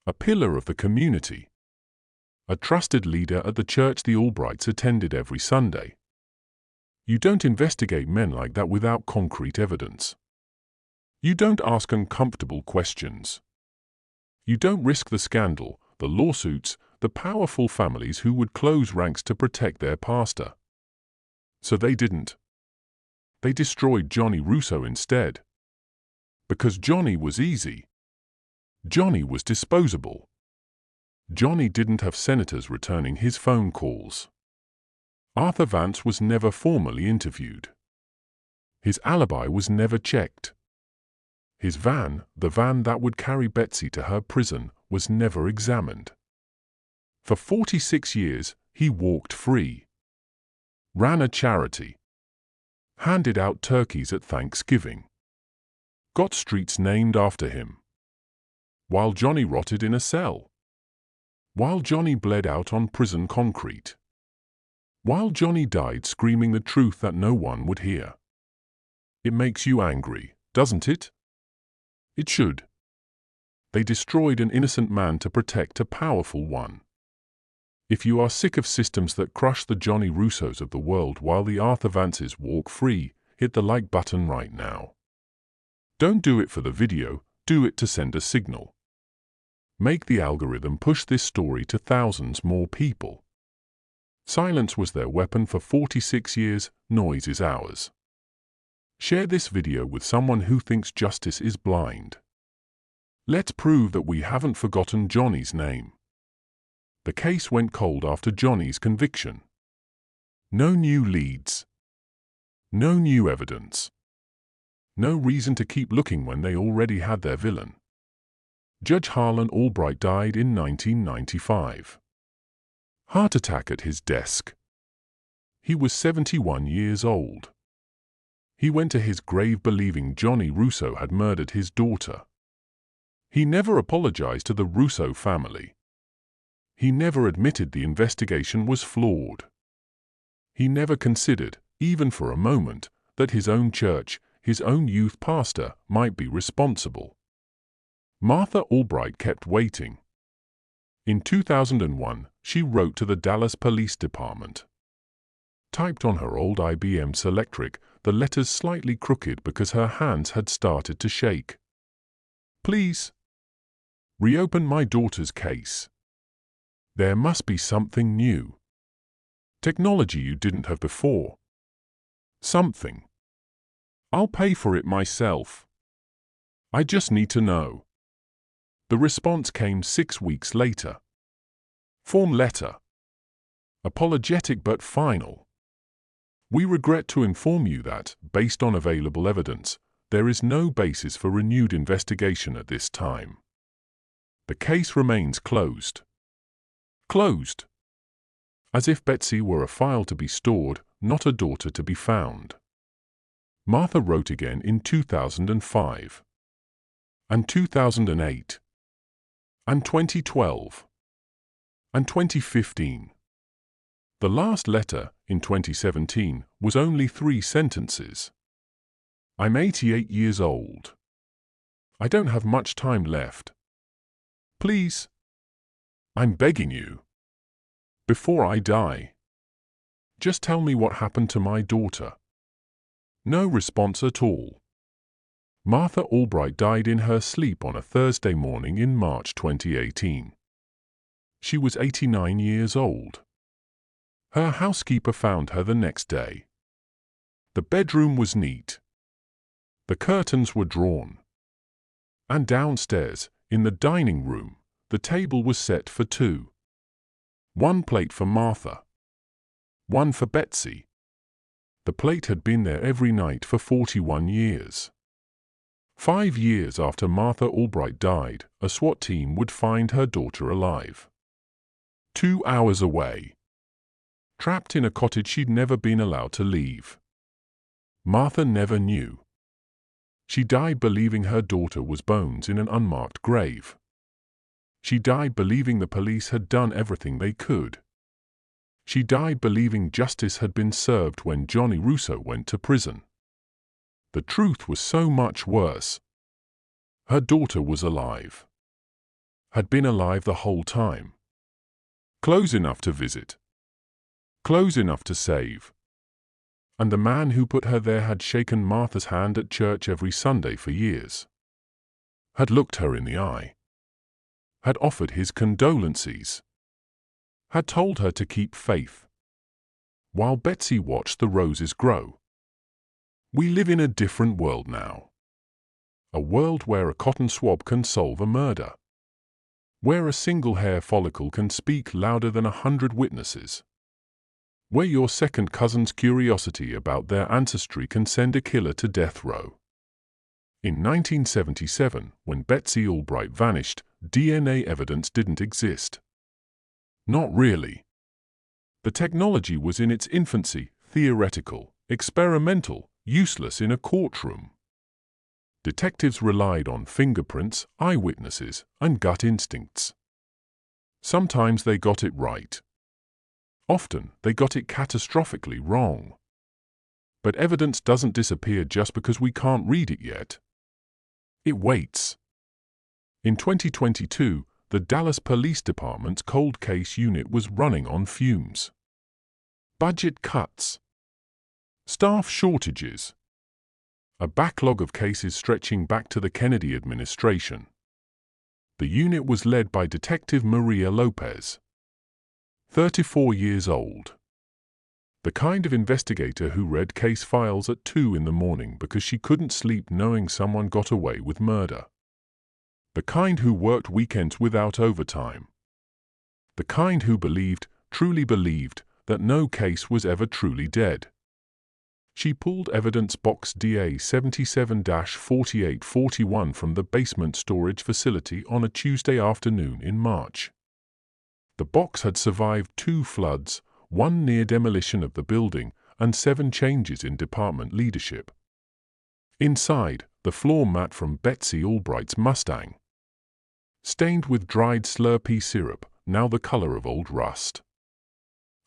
A: a pillar of the community, a trusted leader at the church the Albrights attended every Sunday. You don't investigate men like that without concrete evidence. You don't ask uncomfortable questions. You don't risk the scandal, the lawsuits, the powerful families who would close ranks to protect their pastor. So they didn't. They destroyed Johnny Russo instead. Because Johnny was easy. Johnny was disposable. Johnny didn't have senators returning his phone calls. Arthur Vance was never formally interviewed. His alibi was never checked. His van, the van that would carry Betsy to her prison, was never examined. For 46 years, he walked free. Ran a charity. Handed out turkeys at Thanksgiving. Got streets named after him. While Johnny rotted in a cell. While Johnny bled out on prison concrete. While Johnny died screaming the truth that no one would hear. It makes you angry, doesn't it? It should. They destroyed an innocent man to protect a powerful one. If you are sick of systems that crush the Johnny Russos of the world while the Arthur Vances walk free, hit the like button right now. Don't do it for the video, do it to send a signal. Make the algorithm push this story to thousands more people. Silence was their weapon for 46 years, noise is ours. Share this video with someone who thinks justice is blind. Let's prove that we haven't forgotten Johnny's name. The case went cold after Johnny's conviction. No new leads. No new evidence. No reason to keep looking when they already had their villain. Judge Harlan Albright died in 1995. Heart attack at his desk. He was 71 years old. He went to his grave believing Johnny Russo had murdered his daughter. He never apologized to the Russo family. He never admitted the investigation was flawed. He never considered, even for a moment, that his own church, his own youth pastor, might be responsible. Martha Albright kept waiting. In 2001, she wrote to the Dallas Police Department. Typed on her old IBM Selectric, the letters slightly crooked because her hands had started to shake. Please, reopen my daughter's case. There must be something new. Technology you didn't have before. Something. I'll pay for it myself. I just need to know. The response came 6 weeks later. Form letter. Apologetic but final. We regret to inform you that, based on available evidence, there is no basis for renewed investigation at this time. The case remains closed. Closed. As if Betsy were a file to be stored, not a daughter to be found. Martha wrote again in 2005. And 2008. And 2012. And 2015. The last letter, in 2017, was only 3 sentences. I'm 88 years old. I don't have much time left. Please. I'm begging you. Before I die. Just tell me what happened to my daughter. No response at all. Martha Albright died in her sleep on a Thursday morning in March 2018. She was 89 years old. Her housekeeper found her the next day. The bedroom was neat. The curtains were drawn. And downstairs, in the dining room, the table was set for two. One plate for Martha. One for Betsy. The plate had been there every night for 41 years. 5 years after Martha Albright died, a SWAT team would find her daughter alive. 2 hours away. Trapped in a cottage she'd never been allowed to leave. Martha never knew. She died believing her daughter was bones in an unmarked grave. She died believing the police had done everything they could. She died believing justice had been served when Johnny Russo went to prison. The truth was so much worse. Her daughter was alive. Had been alive the whole time. Close enough to visit. Close enough to save. And the man who put her there had shaken Martha's hand at church every Sunday for years. Had looked her in the eye. Had offered his condolences. Had told her to keep faith. While Betsy watched the roses grow. We live in a different world now. A world where a cotton swab can solve a murder. Where a single hair follicle can speak louder than 100 witnesses. Where your second cousin's curiosity about their ancestry can send a killer to death row. In 1977, when Betsy Albright vanished, DNA evidence didn't exist. Not really. The technology was in its infancy, theoretical, experimental, useless in a courtroom. Detectives relied on fingerprints, eyewitnesses, and gut instincts. Sometimes they got it right. Often they got it catastrophically wrong. But evidence doesn't disappear just because we can't read it yet. It waits. In 2022, the Dallas Police Department's cold case unit was running on fumes. Budget cuts. Staff shortages. A backlog of cases stretching back to the Kennedy administration. The unit was led by Detective Maria Lopez, 34 years old. The kind of investigator who read case files at 2 in the morning because she couldn't sleep knowing someone got away with murder. The kind who worked weekends without overtime. The kind who believed, truly believed, that no case was ever truly dead. She pulled evidence box DA 77-4841 from the basement storage facility on a Tuesday afternoon in March. The box had survived 2 floods, 1 near demolition of the building, and 7 changes in department leadership. Inside, the floor mat from Betsy Albright's Mustang. Stained with dried Slurpee syrup, now the color of old rust.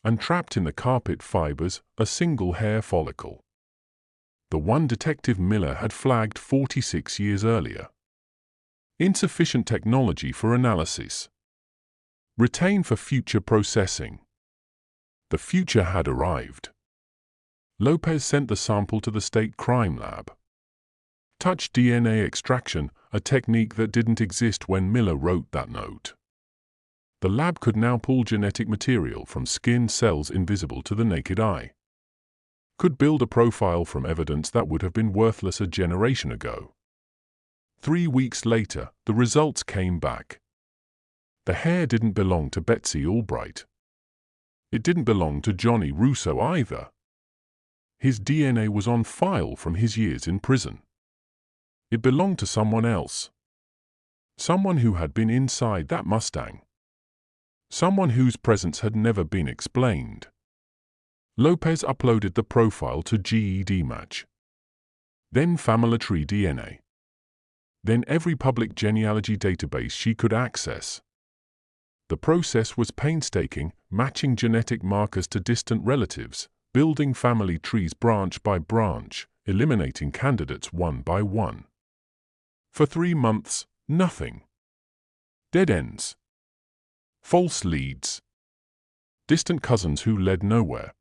A: And trapped in the carpet fibers, a single hair follicle. The one Detective Miller had flagged 46 years earlier. Insufficient technology for analysis. Retain for future processing. The future had arrived. Lopez sent the sample to the state crime lab. Touch DNA extraction, a technique that didn't exist when Miller wrote that note. The lab could now pull genetic material from skin cells invisible to the naked eye. Could build a profile from evidence that would have been worthless a generation ago. 3 weeks later, the results came back. The hair didn't belong to Betsy Albright. It didn't belong to Johnny Russo either. His DNA was on file from his years in prison. It belonged to someone else. Someone who had been inside that Mustang. Someone whose presence had never been explained. Lopez uploaded the profile to GED Match. Then FamilyTree DNA. Then every public genealogy database she could access. The process was painstaking, matching genetic markers to distant relatives, building family trees branch by branch, eliminating candidates one by one. For 3 months, nothing. Dead ends. False leads. Distant cousins who led nowhere.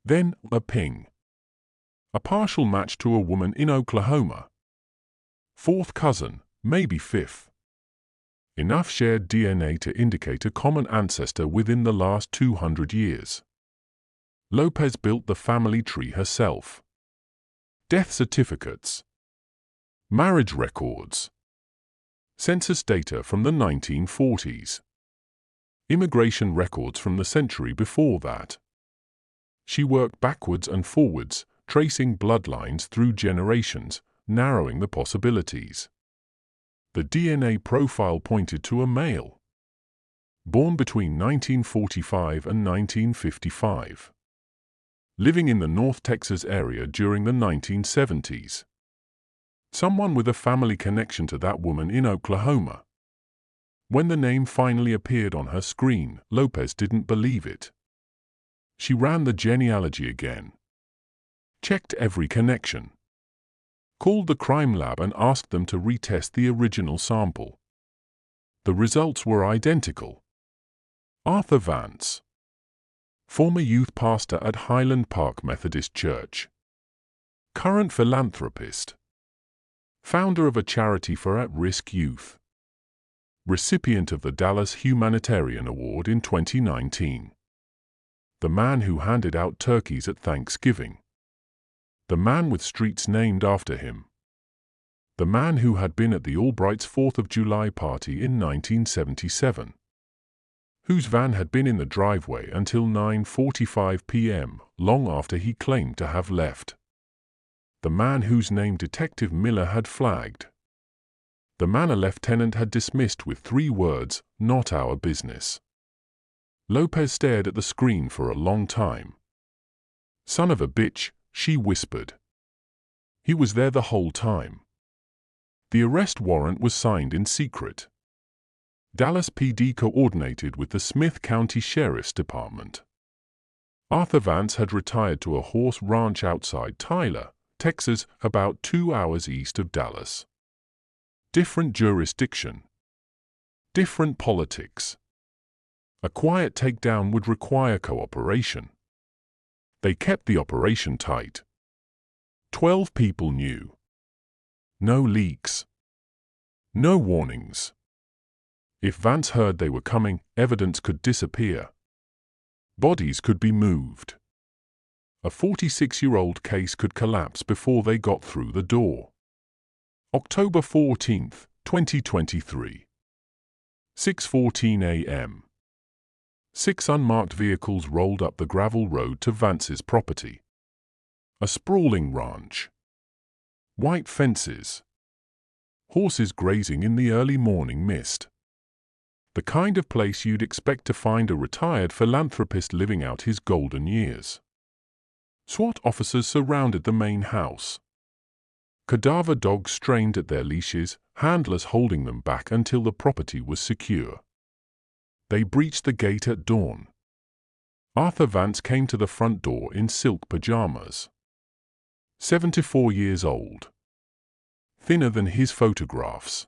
A: Then, a ping. A partial match to a woman in Oklahoma. Fourth cousin, maybe fifth. Enough shared DNA to indicate a common ancestor within the last 200 years. Lopez built the family tree herself. Death certificates. Marriage records. Census data from the 1940s. Immigration records from the century before that. She worked backwards and forwards, tracing bloodlines through generations, narrowing the possibilities. The DNA profile pointed to a male. Born between 1945 and 1955. Living in the North Texas area during the 1970s. Someone with a family connection to that woman in Oklahoma. When the name finally appeared on her screen, Lopez didn't believe it. She ran the genealogy again. Checked every connection. Called the crime lab and asked them to retest the original sample. The results were identical. Arthur Vance. Former youth pastor at Highland Park Methodist Church. Current philanthropist. Founder of a charity for at-risk youth. Recipient of the Dallas Humanitarian Award in 2019. The man who handed out turkeys at Thanksgiving. The man with streets named after him. The man who had been at the Albrights' 4th of July party in 1977. Whose van had been in the driveway until 9:45 p.m., long after he claimed to have left. The man whose name Detective Miller had flagged. The man a lieutenant had dismissed with 3 words, "Not our business." Lopez stared at the screen for a long time. "Son of a bitch," she whispered. He was there the whole time. The arrest warrant was signed in secret. Dallas PD coordinated with the Smith County Sheriff's Department. Arthur Vance had retired to a horse ranch outside Tyler, Texas, about 2 hours east of Dallas. Different jurisdiction. Different politics. A quiet takedown would require cooperation. They kept the operation tight. 12 people knew. No leaks. No warnings. If Vance heard they were coming, evidence could disappear. Bodies could be moved. A 46-year-old case could collapse before they got through the door. October 14, 2023. 6:14 a.m. 6 unmarked vehicles rolled up the gravel road to Vance's property. A sprawling ranch. White fences. Horses grazing in the early morning mist. The kind of place you'd expect to find a retired philanthropist living out his golden years. SWAT officers surrounded the main house. Cadaver dogs strained at their leashes, handlers holding them back until the property was secure. They breached the gate at dawn. Arthur Vance came to the front door in silk pajamas. 74 years old. Thinner than his photographs.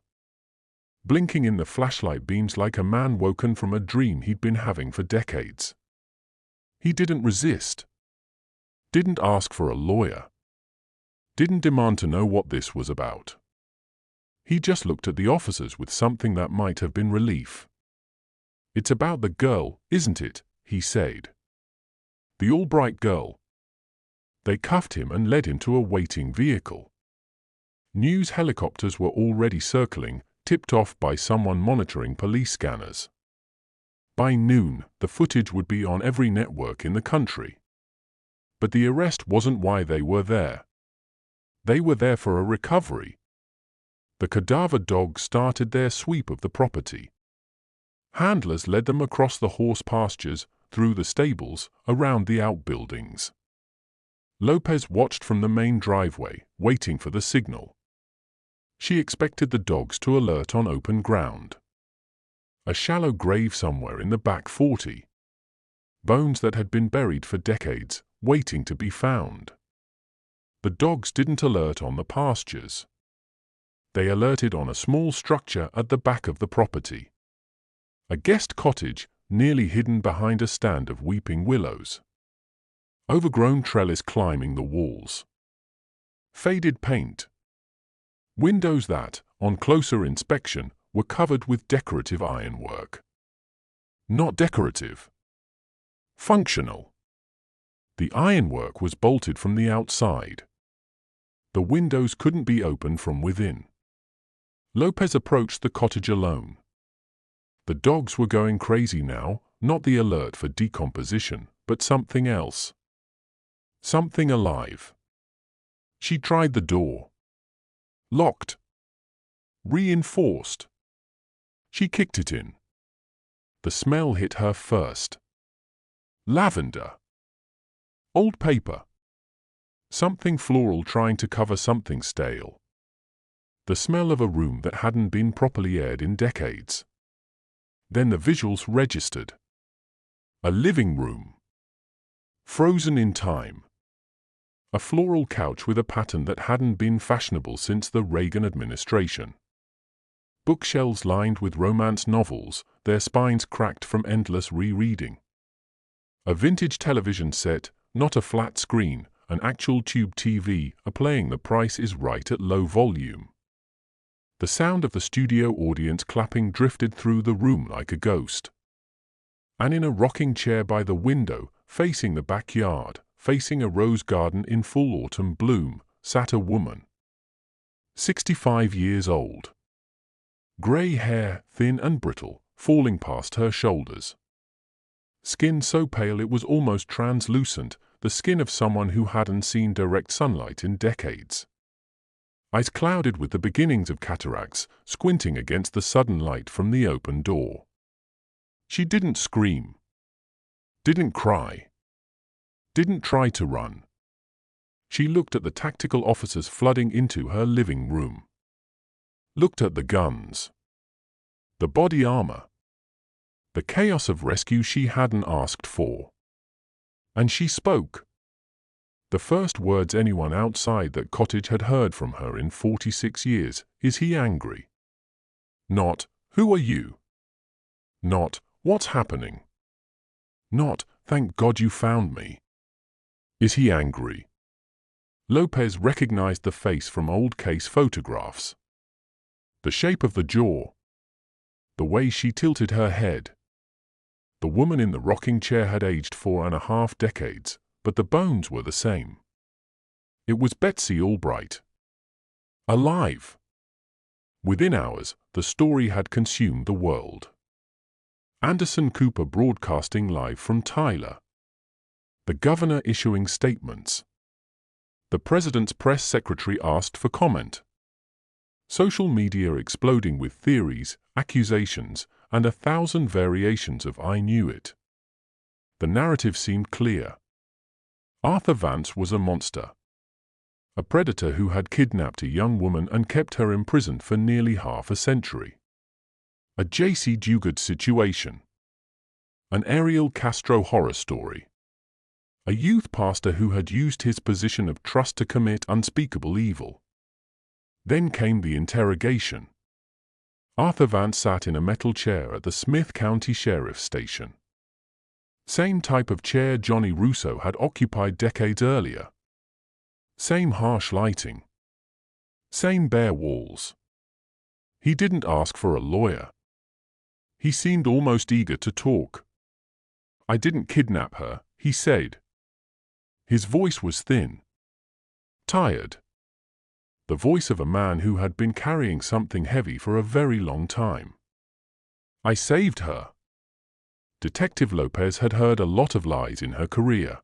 A: Blinking in the flashlight beams like a man woken from a dream he'd been having for decades. He didn't resist. Didn't ask for a lawyer. Didn't demand to know what this was about. He just looked at the officers with something that might have been relief. "It's about the girl, isn't it?" he said. "The Albright girl." They cuffed him and led him to a waiting vehicle. News helicopters were already circling, tipped off by someone monitoring police scanners. By noon, the footage would be on every network in the country. But the arrest wasn't why they were there. They were there for a recovery. The cadaver dogs started their sweep of the property. Handlers led them across the horse pastures, through the stables, around the outbuildings. Lopez watched from the main driveway, waiting for the signal. She expected the dogs to alert on open ground. A shallow grave somewhere in the back 40. Bones that had been buried for decades, waiting to be found. The dogs didn't alert on the pastures. they alerted on a small structure at the back of the property. A guest cottage, nearly hidden behind a stand of weeping willows. Overgrown trellis climbing the walls. Faded paint. Windows that, on closer inspection, were covered with decorative ironwork. Not decorative. Functional. The ironwork was bolted from the outside. The windows couldn't be opened from within. Lopez approached the cottage alone. The dogs were going crazy now, not the alert for decomposition, but something else. Something alive. She tried the door. Locked. Reinforced. She kicked it in. The smell hit her first. Lavender. Old paper. Something floral trying to cover something stale. The smell of a room that hadn't been properly aired in decades. Then the visuals registered. A living room. Frozen in time. A floral couch with a pattern that hadn't been fashionable since the Reagan administration. Bookshelves lined with romance novels, their spines cracked from endless rereading. A vintage television set, not a flat screen, an actual tube TV, playing The Price is Right at low volume. The sound of the studio audience clapping drifted through the room like a ghost. And in a rocking chair by the window, facing the backyard, facing a rose garden in full autumn bloom, sat a woman. 65 years old. Grey hair, thin and brittle, falling past her shoulders. Skin so pale it was almost translucent, the skin of someone who hadn't seen direct sunlight in decades. Eyes clouded with the beginnings of cataracts, squinting against the sudden light from the open door. She didn't scream. Didn't cry. Didn't try to run. She looked at the tactical officers flooding into her living room. Looked at the guns. The body armor. The chaos of rescue she hadn't asked for. And she spoke. The first words anyone outside that cottage had heard from her in 46 years, "Is he angry?" Not, "Who are you?" Not, "What's happening?" Not, "Thank God you found me." Is he angry? Lopez recognized the face from old case photographs. The shape of the jaw. The way she tilted her head. The woman in the rocking chair had aged 4.5 decades, but the bones were the same. It was Betsy Albright. Alive. Within hours, the story had consumed the world. Anderson Cooper broadcasting live from Tyler. The governor issuing statements. The president's press secretary asked for comment. Social media exploding with theories, accusations, and 1,000 variations of "I knew it." The narrative seemed clear. Arthur Vance was a monster. A predator who had kidnapped a young woman and kept her imprisoned for nearly half a century. A J.C. Dugard situation. An Ariel Castro horror story. A youth pastor who had used his position of trust to commit unspeakable evil. Then came the interrogation. Arthur Vance sat in a metal chair at the Smith County Sheriff's Station. Same type of chair Johnny Russo had occupied decades earlier. Same harsh lighting. Same bare walls. He didn't ask for a lawyer. He seemed almost eager to talk. "I didn't kidnap her," he said. His voice was thin. Tired. The voice of a man who had been carrying something heavy for a very long time. "I saved her." Detective Lopez had heard a lot of lies in her career.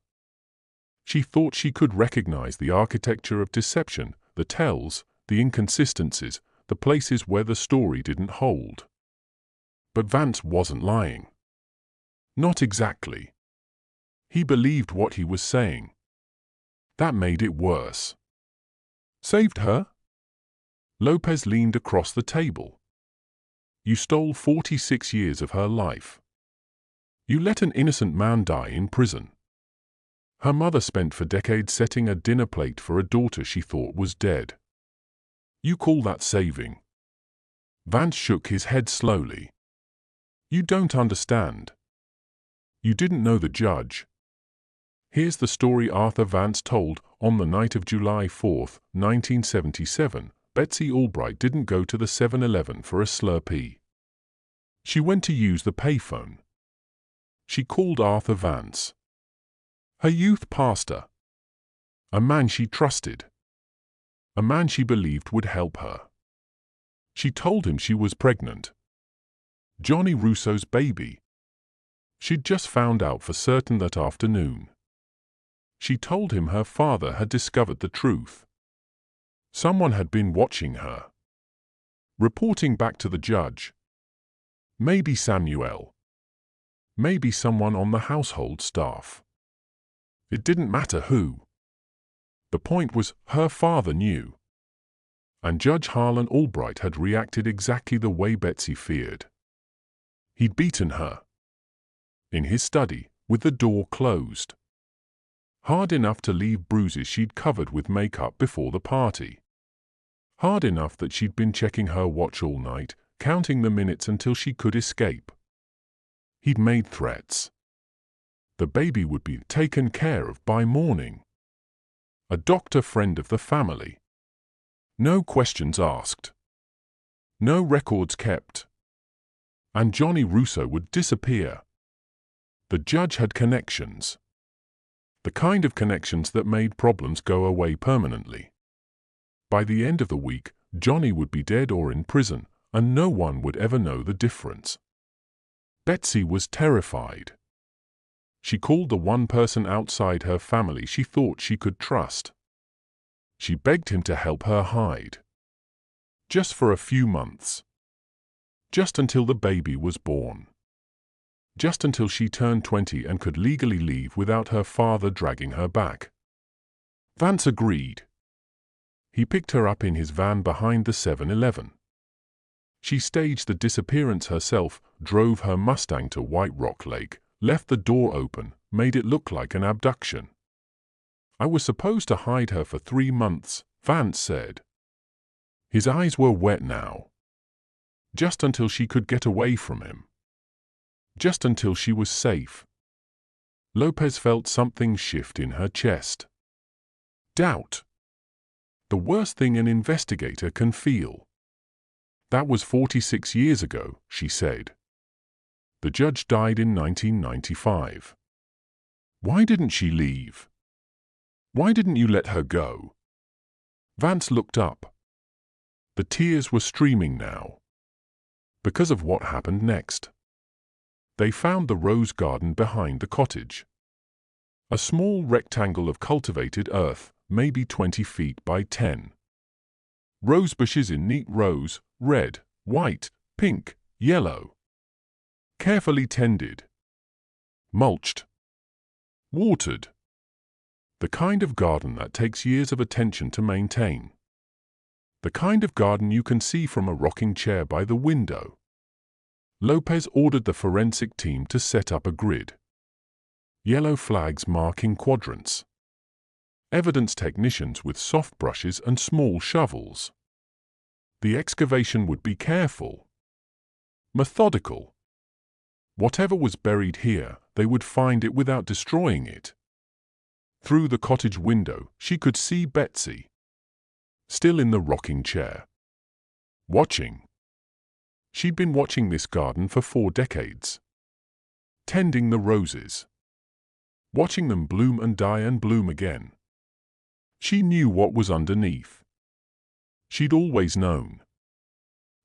A: She thought she could recognize the architecture of deception, the tells, the inconsistencies, the places where the story didn't hold. But Vance wasn't lying. Not exactly. He believed what he was saying. That made it worse. "Saved her?" Lopez leaned across the table. "You stole 46 years of her life. You let an innocent man die in prison. Her mother spent for decades setting a dinner plate for a daughter she thought was dead. You call that saving? Vance shook his head slowly. You don't understand. You didn't know the judge. Here's the story Arthur Vance told. On the night of July 4, 1977, Betsy Albright didn't go to the 7-Eleven for a Slurpee. She went to use the payphone. She called Arthur Vance, her youth pastor, a man she trusted, a man she believed would help her. She told him she was pregnant. Johnny Russo's baby. She'd just found out for certain that afternoon. She told him her father had discovered the truth. Someone had been watching her, reporting back to the judge. Maybe Samuel. Maybe someone on the household staff. It didn't matter who. The point was, her father knew. And Judge Harlan Albright had reacted exactly the way Betsy feared. He'd beaten her. In his study, with the door closed. Hard enough to leave bruises she'd covered with makeup before the party. Hard enough that she'd been checking her watch all night, counting the minutes until she could escape. He'd made threats. The baby would be taken care of by morning. A doctor friend of the family. No questions asked. No records kept. And Johnny Russo would disappear. The judge had connections. The kind of connections that made problems go away permanently. By the end of the week, Johnny would be dead or in prison, and no one would ever know the difference. Betsy was terrified. She called the one person outside her family she thought she could trust. She begged him to help her hide. Just for a few months. Just until the baby was born. Just until she turned 20 and could legally leave without her father dragging her back. Vance agreed. He picked her up in his van behind the 7-Eleven. She staged the disappearance herself, drove her Mustang to White Rock Lake, left the door open, made it look like an abduction. I was supposed to hide her for 3 months, Vance said. His eyes were wet now. Just until she could get away from him. Just until she was safe. Lopez felt something shift in her chest. Doubt. The worst thing an investigator can feel. That was 46 years ago, she said. The judge died in 1995. Why didn't she leave? Why didn't you let her go? Vance looked up. The tears were streaming now. Because of what happened next. They found the rose garden behind the cottage. A small rectangle of cultivated earth, maybe 20 feet by 10. Rose bushes in neat rows, red, white, pink, yellow. Carefully tended. Mulched. Watered. The kind of garden that takes years of attention to maintain. The kind of garden you can see from a rocking chair by the window. Lopez ordered the forensic team to set up a grid. Yellow flags marking quadrants. Evidence technicians with soft brushes and small shovels. The excavation would be careful. Methodical. Whatever was buried here, they would find it without destroying it. Through the cottage window, she could see Betsy. Still in the rocking chair. Watching. She'd been watching this garden for 4 decades. Tending the roses. Watching them bloom and die and bloom again. She knew what was underneath. She'd always known.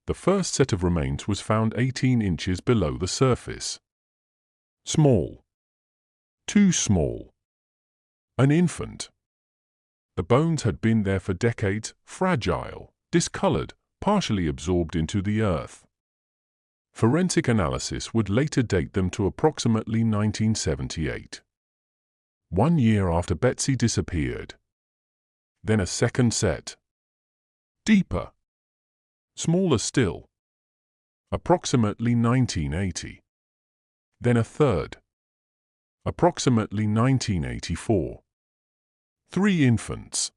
A: The first set of remains was found 18 inches below the surface. Small. Too small. An infant. The bones had been there for decades, fragile, discolored, partially absorbed into the earth. Forensic analysis would later date them to approximately 1978. 1 year after Betsy disappeared. Then a second set. Deeper. Smaller still. Approximately 1980. Then a third. Approximately 1984. 3 infants.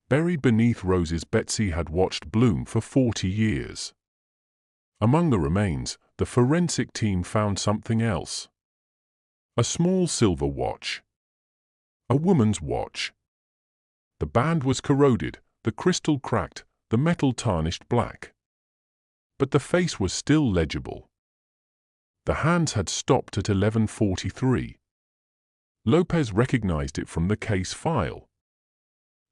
A: Buried beneath roses Betsy had watched bloom for 40 years. Among the remains, the forensic team found something else. A small silver watch. A woman's watch. The band was corroded, the crystal cracked, the metal tarnished black. But the face was still legible. The hands had stopped at 11:43. Lopez recognized it from the case file.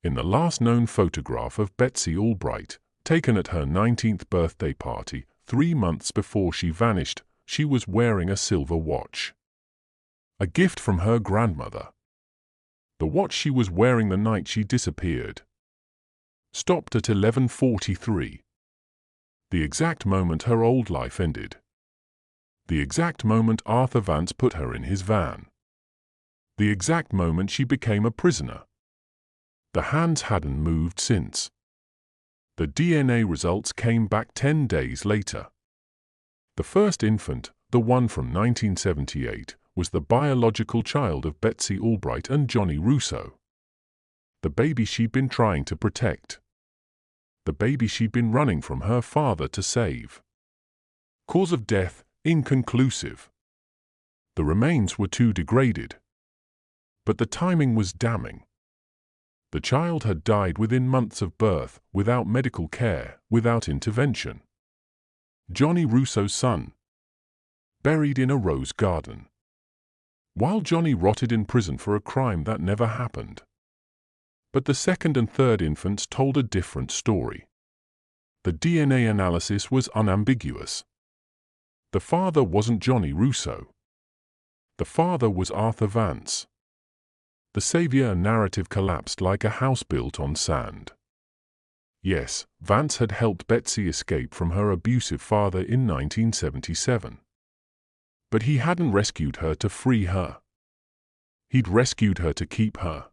A: In the last known photograph of Betsy Albright, taken at her 19th birthday party, 3 months before she vanished, she was wearing a silver watch. A gift from her grandmother. The watch she was wearing the night she disappeared. Stopped at 11:43. The exact moment her old life ended. The exact moment Arthur Vance put her in his van. The exact moment she became a prisoner. The hands hadn't moved since. The DNA results came back 10 days later. The first infant, the one from 1978, was the biological child of Betsy Albright and Johnny Russo. The baby she'd been trying to protect. The baby she'd been running from her father to save. Cause of death, inconclusive. The remains were too degraded. But the timing was damning. The child had died within months of birth, without medical care, without intervention. Johnny Russo's son. Buried in a rose garden. While Johnny rotted in prison for a crime that never happened. But the second and third infants told a different story. The DNA analysis was unambiguous. The father wasn't Johnny Russo. The father was Arthur Vance. The savior narrative collapsed like a house built on sand. Yes, Vance had helped Betsy escape from her abusive father in 1977. But he hadn't rescued her to free her. He'd rescued her to keep her.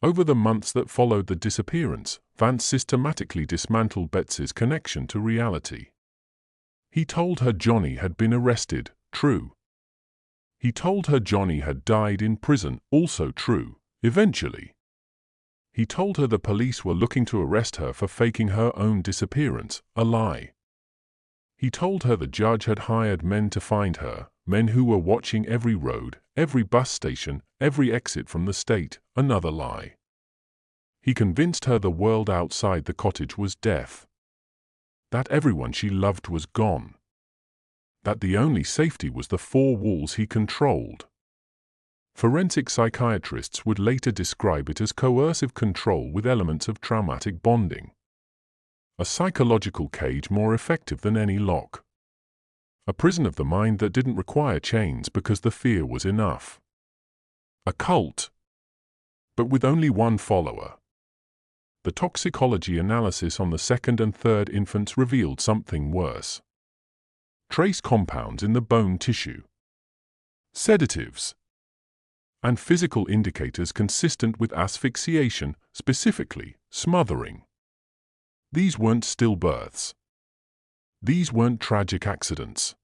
A: Over the months that followed the disappearance, Vance systematically dismantled Betsy's connection to reality. He told her Johnny had been arrested, true. He told her Johnny had died in prison, also true, eventually. He told her the police were looking to arrest her for faking her own disappearance, a lie. He told her the judge had hired men to find her, men who were watching every road, every bus station, every exit from the state, another lie. He convinced her the world outside the cottage was death. That everyone she loved was gone. That the only safety was the 4 walls he controlled. Forensic psychiatrists would later describe it as coercive control with elements of traumatic bonding. A psychological cage more effective than any lock. A prison of the mind that didn't require chains because the fear was enough. A cult. But with only one follower. The toxicology analysis on the second and third infants revealed something worse. Trace compounds in the bone tissue. Sedatives. And physical indicators consistent with asphyxiation, specifically smothering. These weren't stillbirths. These weren't tragic accidents.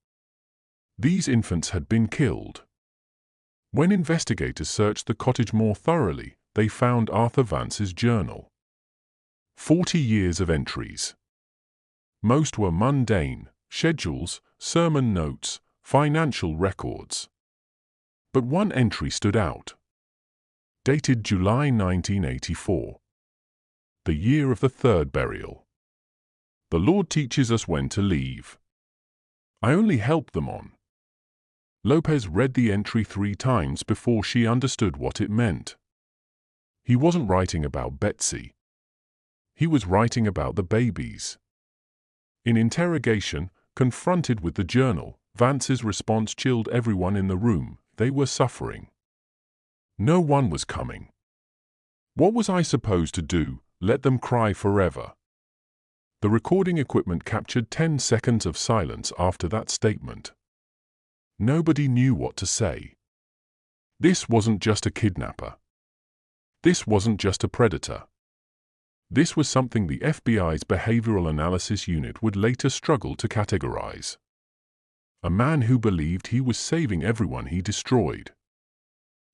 A: These infants had been killed. When investigators searched the cottage more thoroughly, they found Arthur Vance's journal. 40 years of entries. Most were mundane, schedules, sermon notes, financial records. But one entry stood out. Dated July 1984. The year of the third burial. The Lord teaches us when to leave. I only help them on. Lopez read the entry 3 times before she understood what it meant. He wasn't writing about Betsy. He was writing about the babies. In interrogation, confronted with the journal, Vance's response chilled everyone in the room. They were suffering. No one was coming. What was I supposed to do? Let them cry forever? The recording equipment captured 10 seconds of silence after that statement. Nobody knew what to say. This wasn't just a kidnapper. This wasn't just a predator. This was something the FBI's Behavioral Analysis Unit would later struggle to categorize. A man who believed he was saving everyone he destroyed.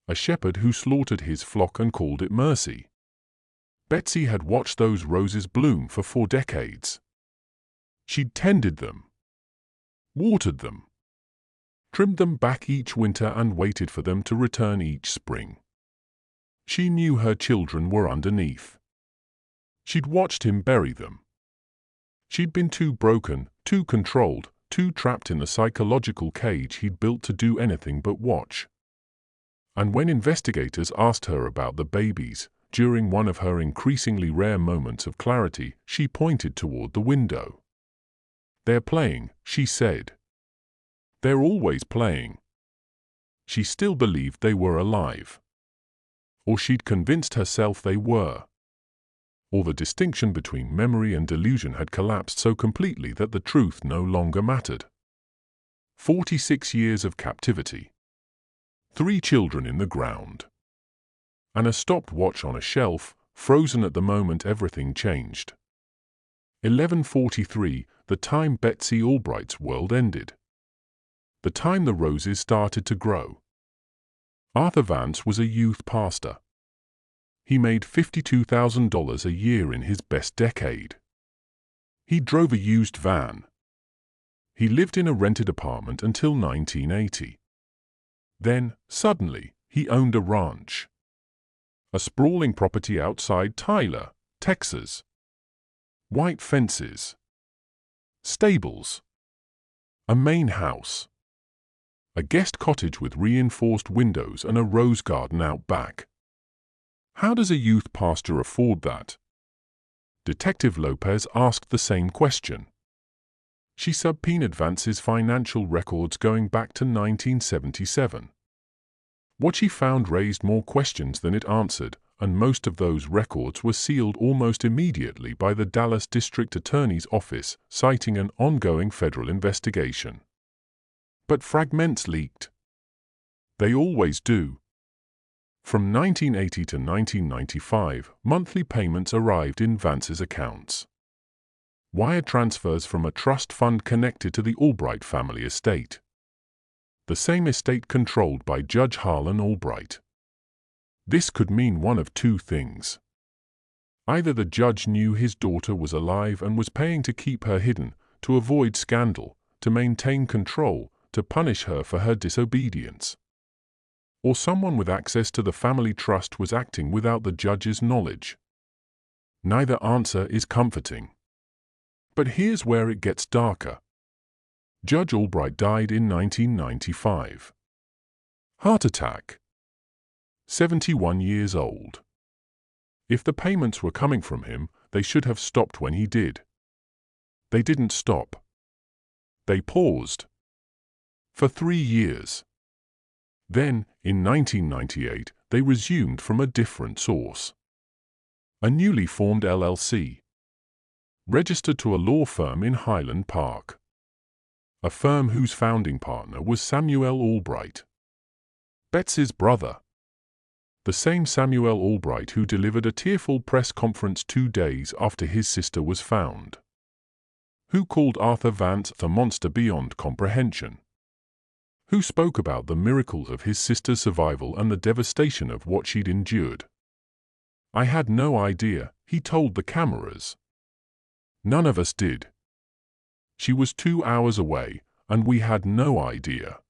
A: A shepherd who slaughtered his flock and called it mercy. Betsy had watched those roses bloom for 4 decades. She'd tended them, watered them, trimmed them back each winter and waited for them to return each spring. She knew her children were underneath. She'd watched him bury them. She'd been too broken, too controlled, too trapped in the psychological cage he'd built to do anything but watch. And when investigators asked her about the babies, during one of her increasingly rare moments of clarity, she pointed toward the window. "They're playing," she said. "They're always playing." She still believed they were alive. Or she'd convinced herself they were. Or the distinction between memory and delusion had collapsed so completely that the truth no longer mattered. 46 years of captivity. 3 children in the ground. And a stopwatch on a shelf, frozen at the moment everything changed. 11:43, the time Betsy Albright's world ended. The time the roses started to grow. Arthur Vance was a youth pastor. He made $52,000 a year in his best decade. He drove a used van. He lived in a rented apartment until 1980. Then, suddenly, he owned a ranch. A sprawling property outside Tyler, Texas. White fences. Stables. A main house. A guest cottage with reinforced windows and a rose garden out back. How does a youth pastor afford that? Detective Lopez asked the same question. She subpoenaed Vance's financial records going back to 1977. What she found raised more questions than it answered, and most of those records were sealed almost immediately by the Dallas District Attorney's Office, citing an ongoing federal investigation. But fragments leaked. They always do. From 1980 to 1995, monthly payments arrived in Vance's accounts. Wire transfers from a trust fund connected to the Albright family estate. The same estate controlled by Judge Harlan Albright. This could mean one of 2 things. Either the judge knew his daughter was alive and was paying to keep her hidden, to avoid scandal, to maintain control, to punish her for her disobedience. Or someone with access to the family trust was acting without the judge's knowledge. Neither answer is comforting. But here's where it gets darker. Judge Albright died in 1995. Heart attack. 71 years old. If the payments were coming from him, they should have stopped when he did. They didn't stop. They paused. For 3 years. Then, in 1998, they resumed from a different source. A newly formed LLC. Registered to a law firm in Highland Park. A firm whose founding partner was Samuel Albright. Betsy's brother. The same Samuel Albright who delivered a tearful press conference 2 days after his sister was found. Who called Arthur Vance the monster beyond comprehension. Who spoke about the miracles of his sister's survival and the devastation of what she'd endured. "I had no idea," he told the cameras. "None of us did. She was 2 hours away, and we had no idea."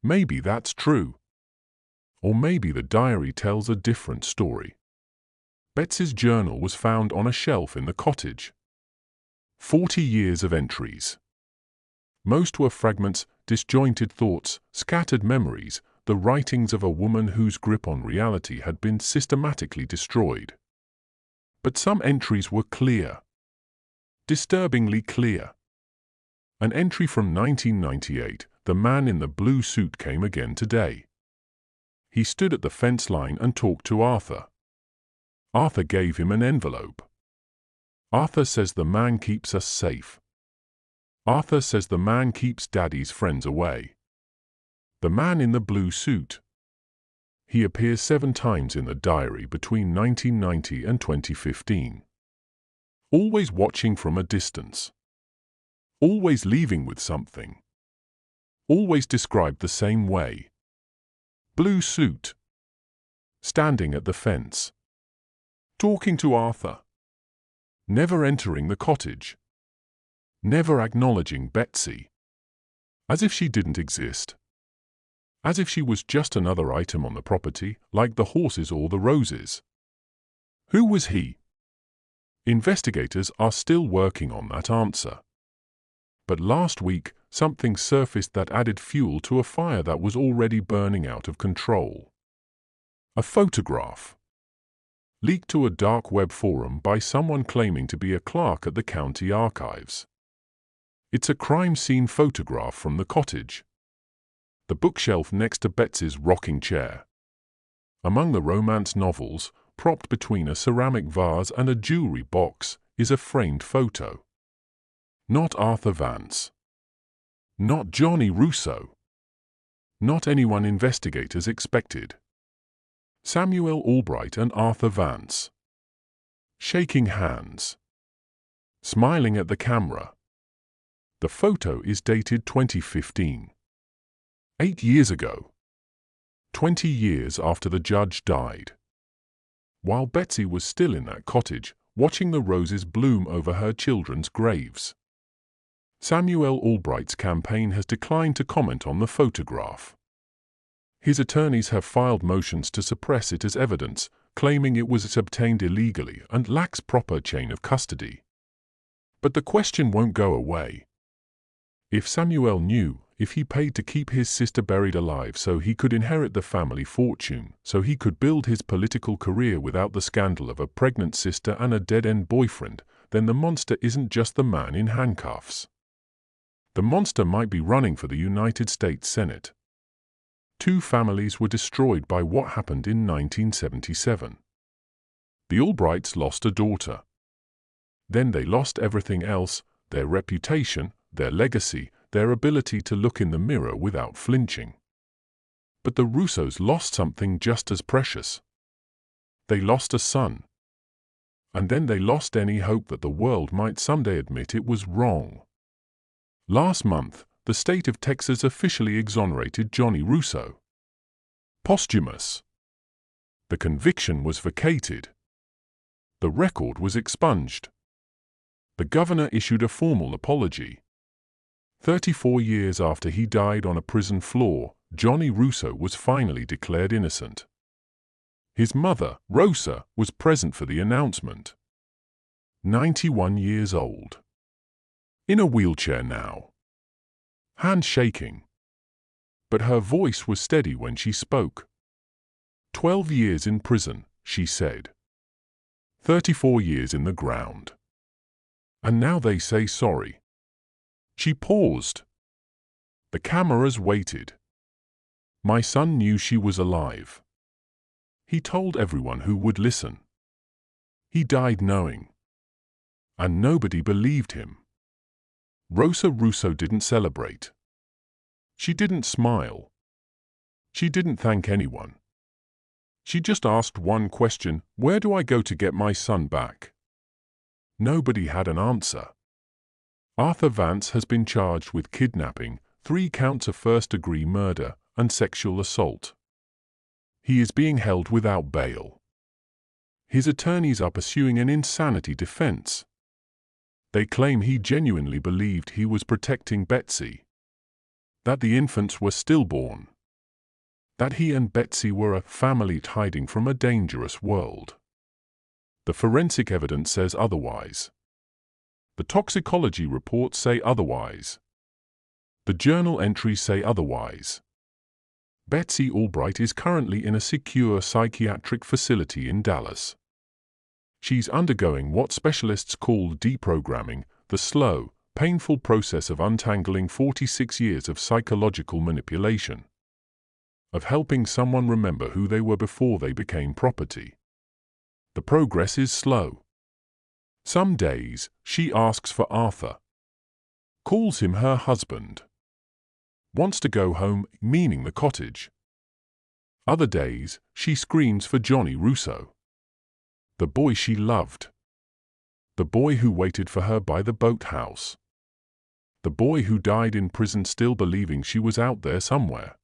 A: Maybe that's true. Or maybe the diary tells a different story. Betsy's journal was found on a shelf in the cottage. 40 years of entries. Most were fragments, disjointed thoughts, scattered memories, the writings of a woman whose grip on reality had been systematically destroyed. But some entries were clear. Disturbingly clear. An entry from 1998, the man in the blue suit came again today. He stood at the fence line and talked to Arthur. Arthur gave him an envelope. Arthur says the man keeps us safe. Arthur says the man keeps Daddy's friends away. The man in the blue suit. He appears 7 times in the diary between 1990 and 2015. Always watching from a distance. Always leaving with something. Always described the same way. Blue suit. Standing at the fence. talking to Arthur, never entering the cottage, never acknowledging Betsy, as if she didn't exist, as if she was just another item on the property, like the horses or the roses. Who was he? Investigators are still working on that answer. But last week, something surfaced that added fuel to a fire that was already burning out of control. A photograph, leaked to a dark web forum by someone claiming to be a clerk at the county archives. It's a crime scene photograph from the cottage. The bookshelf next to Betsy's rocking chair. Among the romance novels, propped between a ceramic vase and a jewelry box, is a framed photo. Not Arthur Vance. Not Johnny Russo. Not anyone investigators expected. Samuel Albright and Arthur Vance. Shaking hands. Smiling at the camera. The photo is dated 2015. 8 years ago. 20 years after the judge died. While Betsy was still in that cottage, watching the roses bloom over her children's graves. Samuel Albright's campaign has declined to comment on the photograph. His attorneys have filed motions to suppress it as evidence, claiming it was obtained illegally and lacks proper chain of custody. But the question won't go away. If Samuel knew, if he paid to keep his sister buried alive so he could inherit the family fortune, so he could build his political career without the scandal of a pregnant sister and a dead-end boyfriend, then the monster isn't just the man in handcuffs. The monster might be running for the United States Senate. 2 families were destroyed by what happened in 1977. The Albrights lost a daughter. Then they lost everything else, their reputation, their legacy, their ability to look in the mirror without flinching. But the Russos lost something just as precious. They lost a son. And then they lost any hope that the world might someday admit it was wrong. Last month, the state of Texas officially exonerated Johnny Russo. Posthumous. The conviction was vacated. The record was expunged. The governor issued a formal apology. 34 years after he died on a prison floor, Johnny Russo was finally declared innocent. His mother, Rosa, was present for the announcement. 91 years old. In a wheelchair now. Hand shaking. But her voice was steady when she spoke. 12 years in prison, she said. 34 years in the ground. And now they say sorry. She paused. The cameras waited. My son knew she was alive. He told everyone who would listen. He died knowing. And nobody believed him. Rosa Russo didn't celebrate. She didn't smile. She didn't thank anyone. She just asked one question: where do I go to get my son back? Nobody had an answer. Arthur Vance has been charged with kidnapping, 3 counts of first-degree murder, and sexual assault. He is being held without bail. His attorneys are pursuing an insanity defense. They claim he genuinely believed he was protecting Betsy. That the infants were stillborn. That he and Betsy were a family hiding from a dangerous world. The forensic evidence says otherwise. The toxicology reports say otherwise. The journal entries say otherwise. Betsy Albright is currently in a secure psychiatric facility in Dallas. She's undergoing what specialists call deprogramming, the slow, painful process of untangling 46 years of psychological manipulation. Of helping someone remember who they were before they became property. The progress is slow. Some days, she asks for Arthur. Calls him her husband. Wants to go home, meaning the cottage. Other days, she screams for Johnny Russo. The boy she loved. The boy who waited for her by the boathouse. The boy who died in prison still believing she was out there somewhere.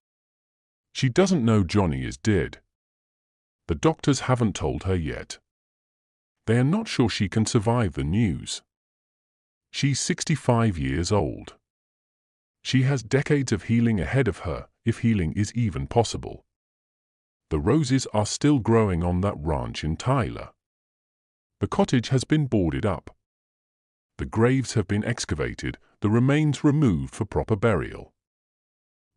A: She doesn't know Johnny is dead. The doctors haven't told her yet. They are not sure she can survive the news. She's 65 years old. She has decades of healing ahead of her, if healing is even possible. The roses are still growing on that ranch in Tyler. The cottage has been boarded up. The graves have been excavated, the remains removed for proper burial.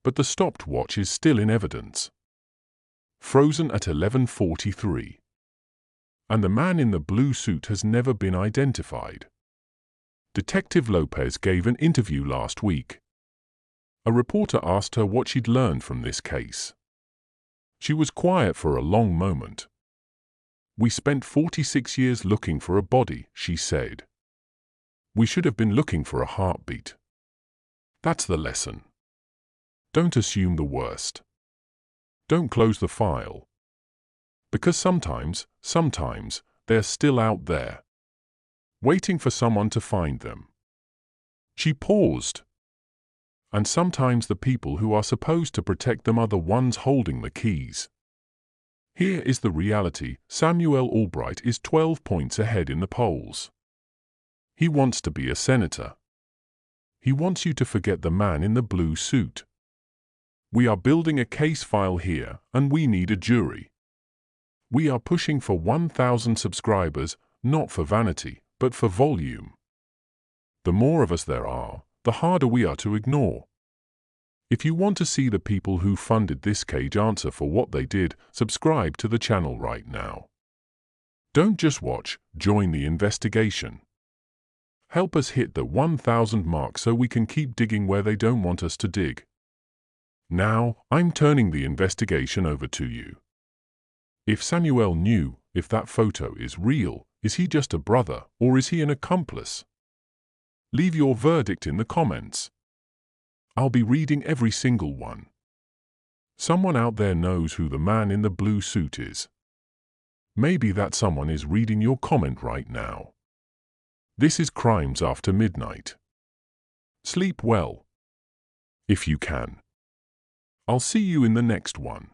A: But the stopped watch is still in evidence. Frozen at 11:43. And the man in the blue suit has never been identified. Detective Lopez gave an interview last week. A reporter asked her what she'd learned from this case. She was quiet for a long moment. "We spent 46 years looking for a body," she said. "We should have been looking for a heartbeat." That's the lesson. Don't assume the worst. Don't close the file. Because sometimes, they're still out there, waiting for someone to find them. She paused. And sometimes the people who are supposed to protect them are the ones holding the keys. Here is the reality: Samuel Albright is 12 points ahead in the polls. He wants to be a senator. He wants you to forget the man in the blue suit. We are building a case file here, and we need a jury. We are pushing for 1,000 subscribers, not for vanity, but for volume. The more of us there are, the harder we are to ignore. If you want to see the people who funded this cage answer for what they did, subscribe to the channel right now. Don't just watch, join the investigation. Help us hit the 1,000 mark so we can keep digging where they don't want us to dig. Now, I'm turning the investigation over to you. If Samuel knew, if that photo is real, is he just a brother, or is he an accomplice? Leave your verdict in the comments. I'll be reading every single one. Someone out there knows who the man in the blue suit is. Maybe that someone is reading your comment right now. This is Crimes After Midnight. Sleep well. If you can. I'll see you in the next one.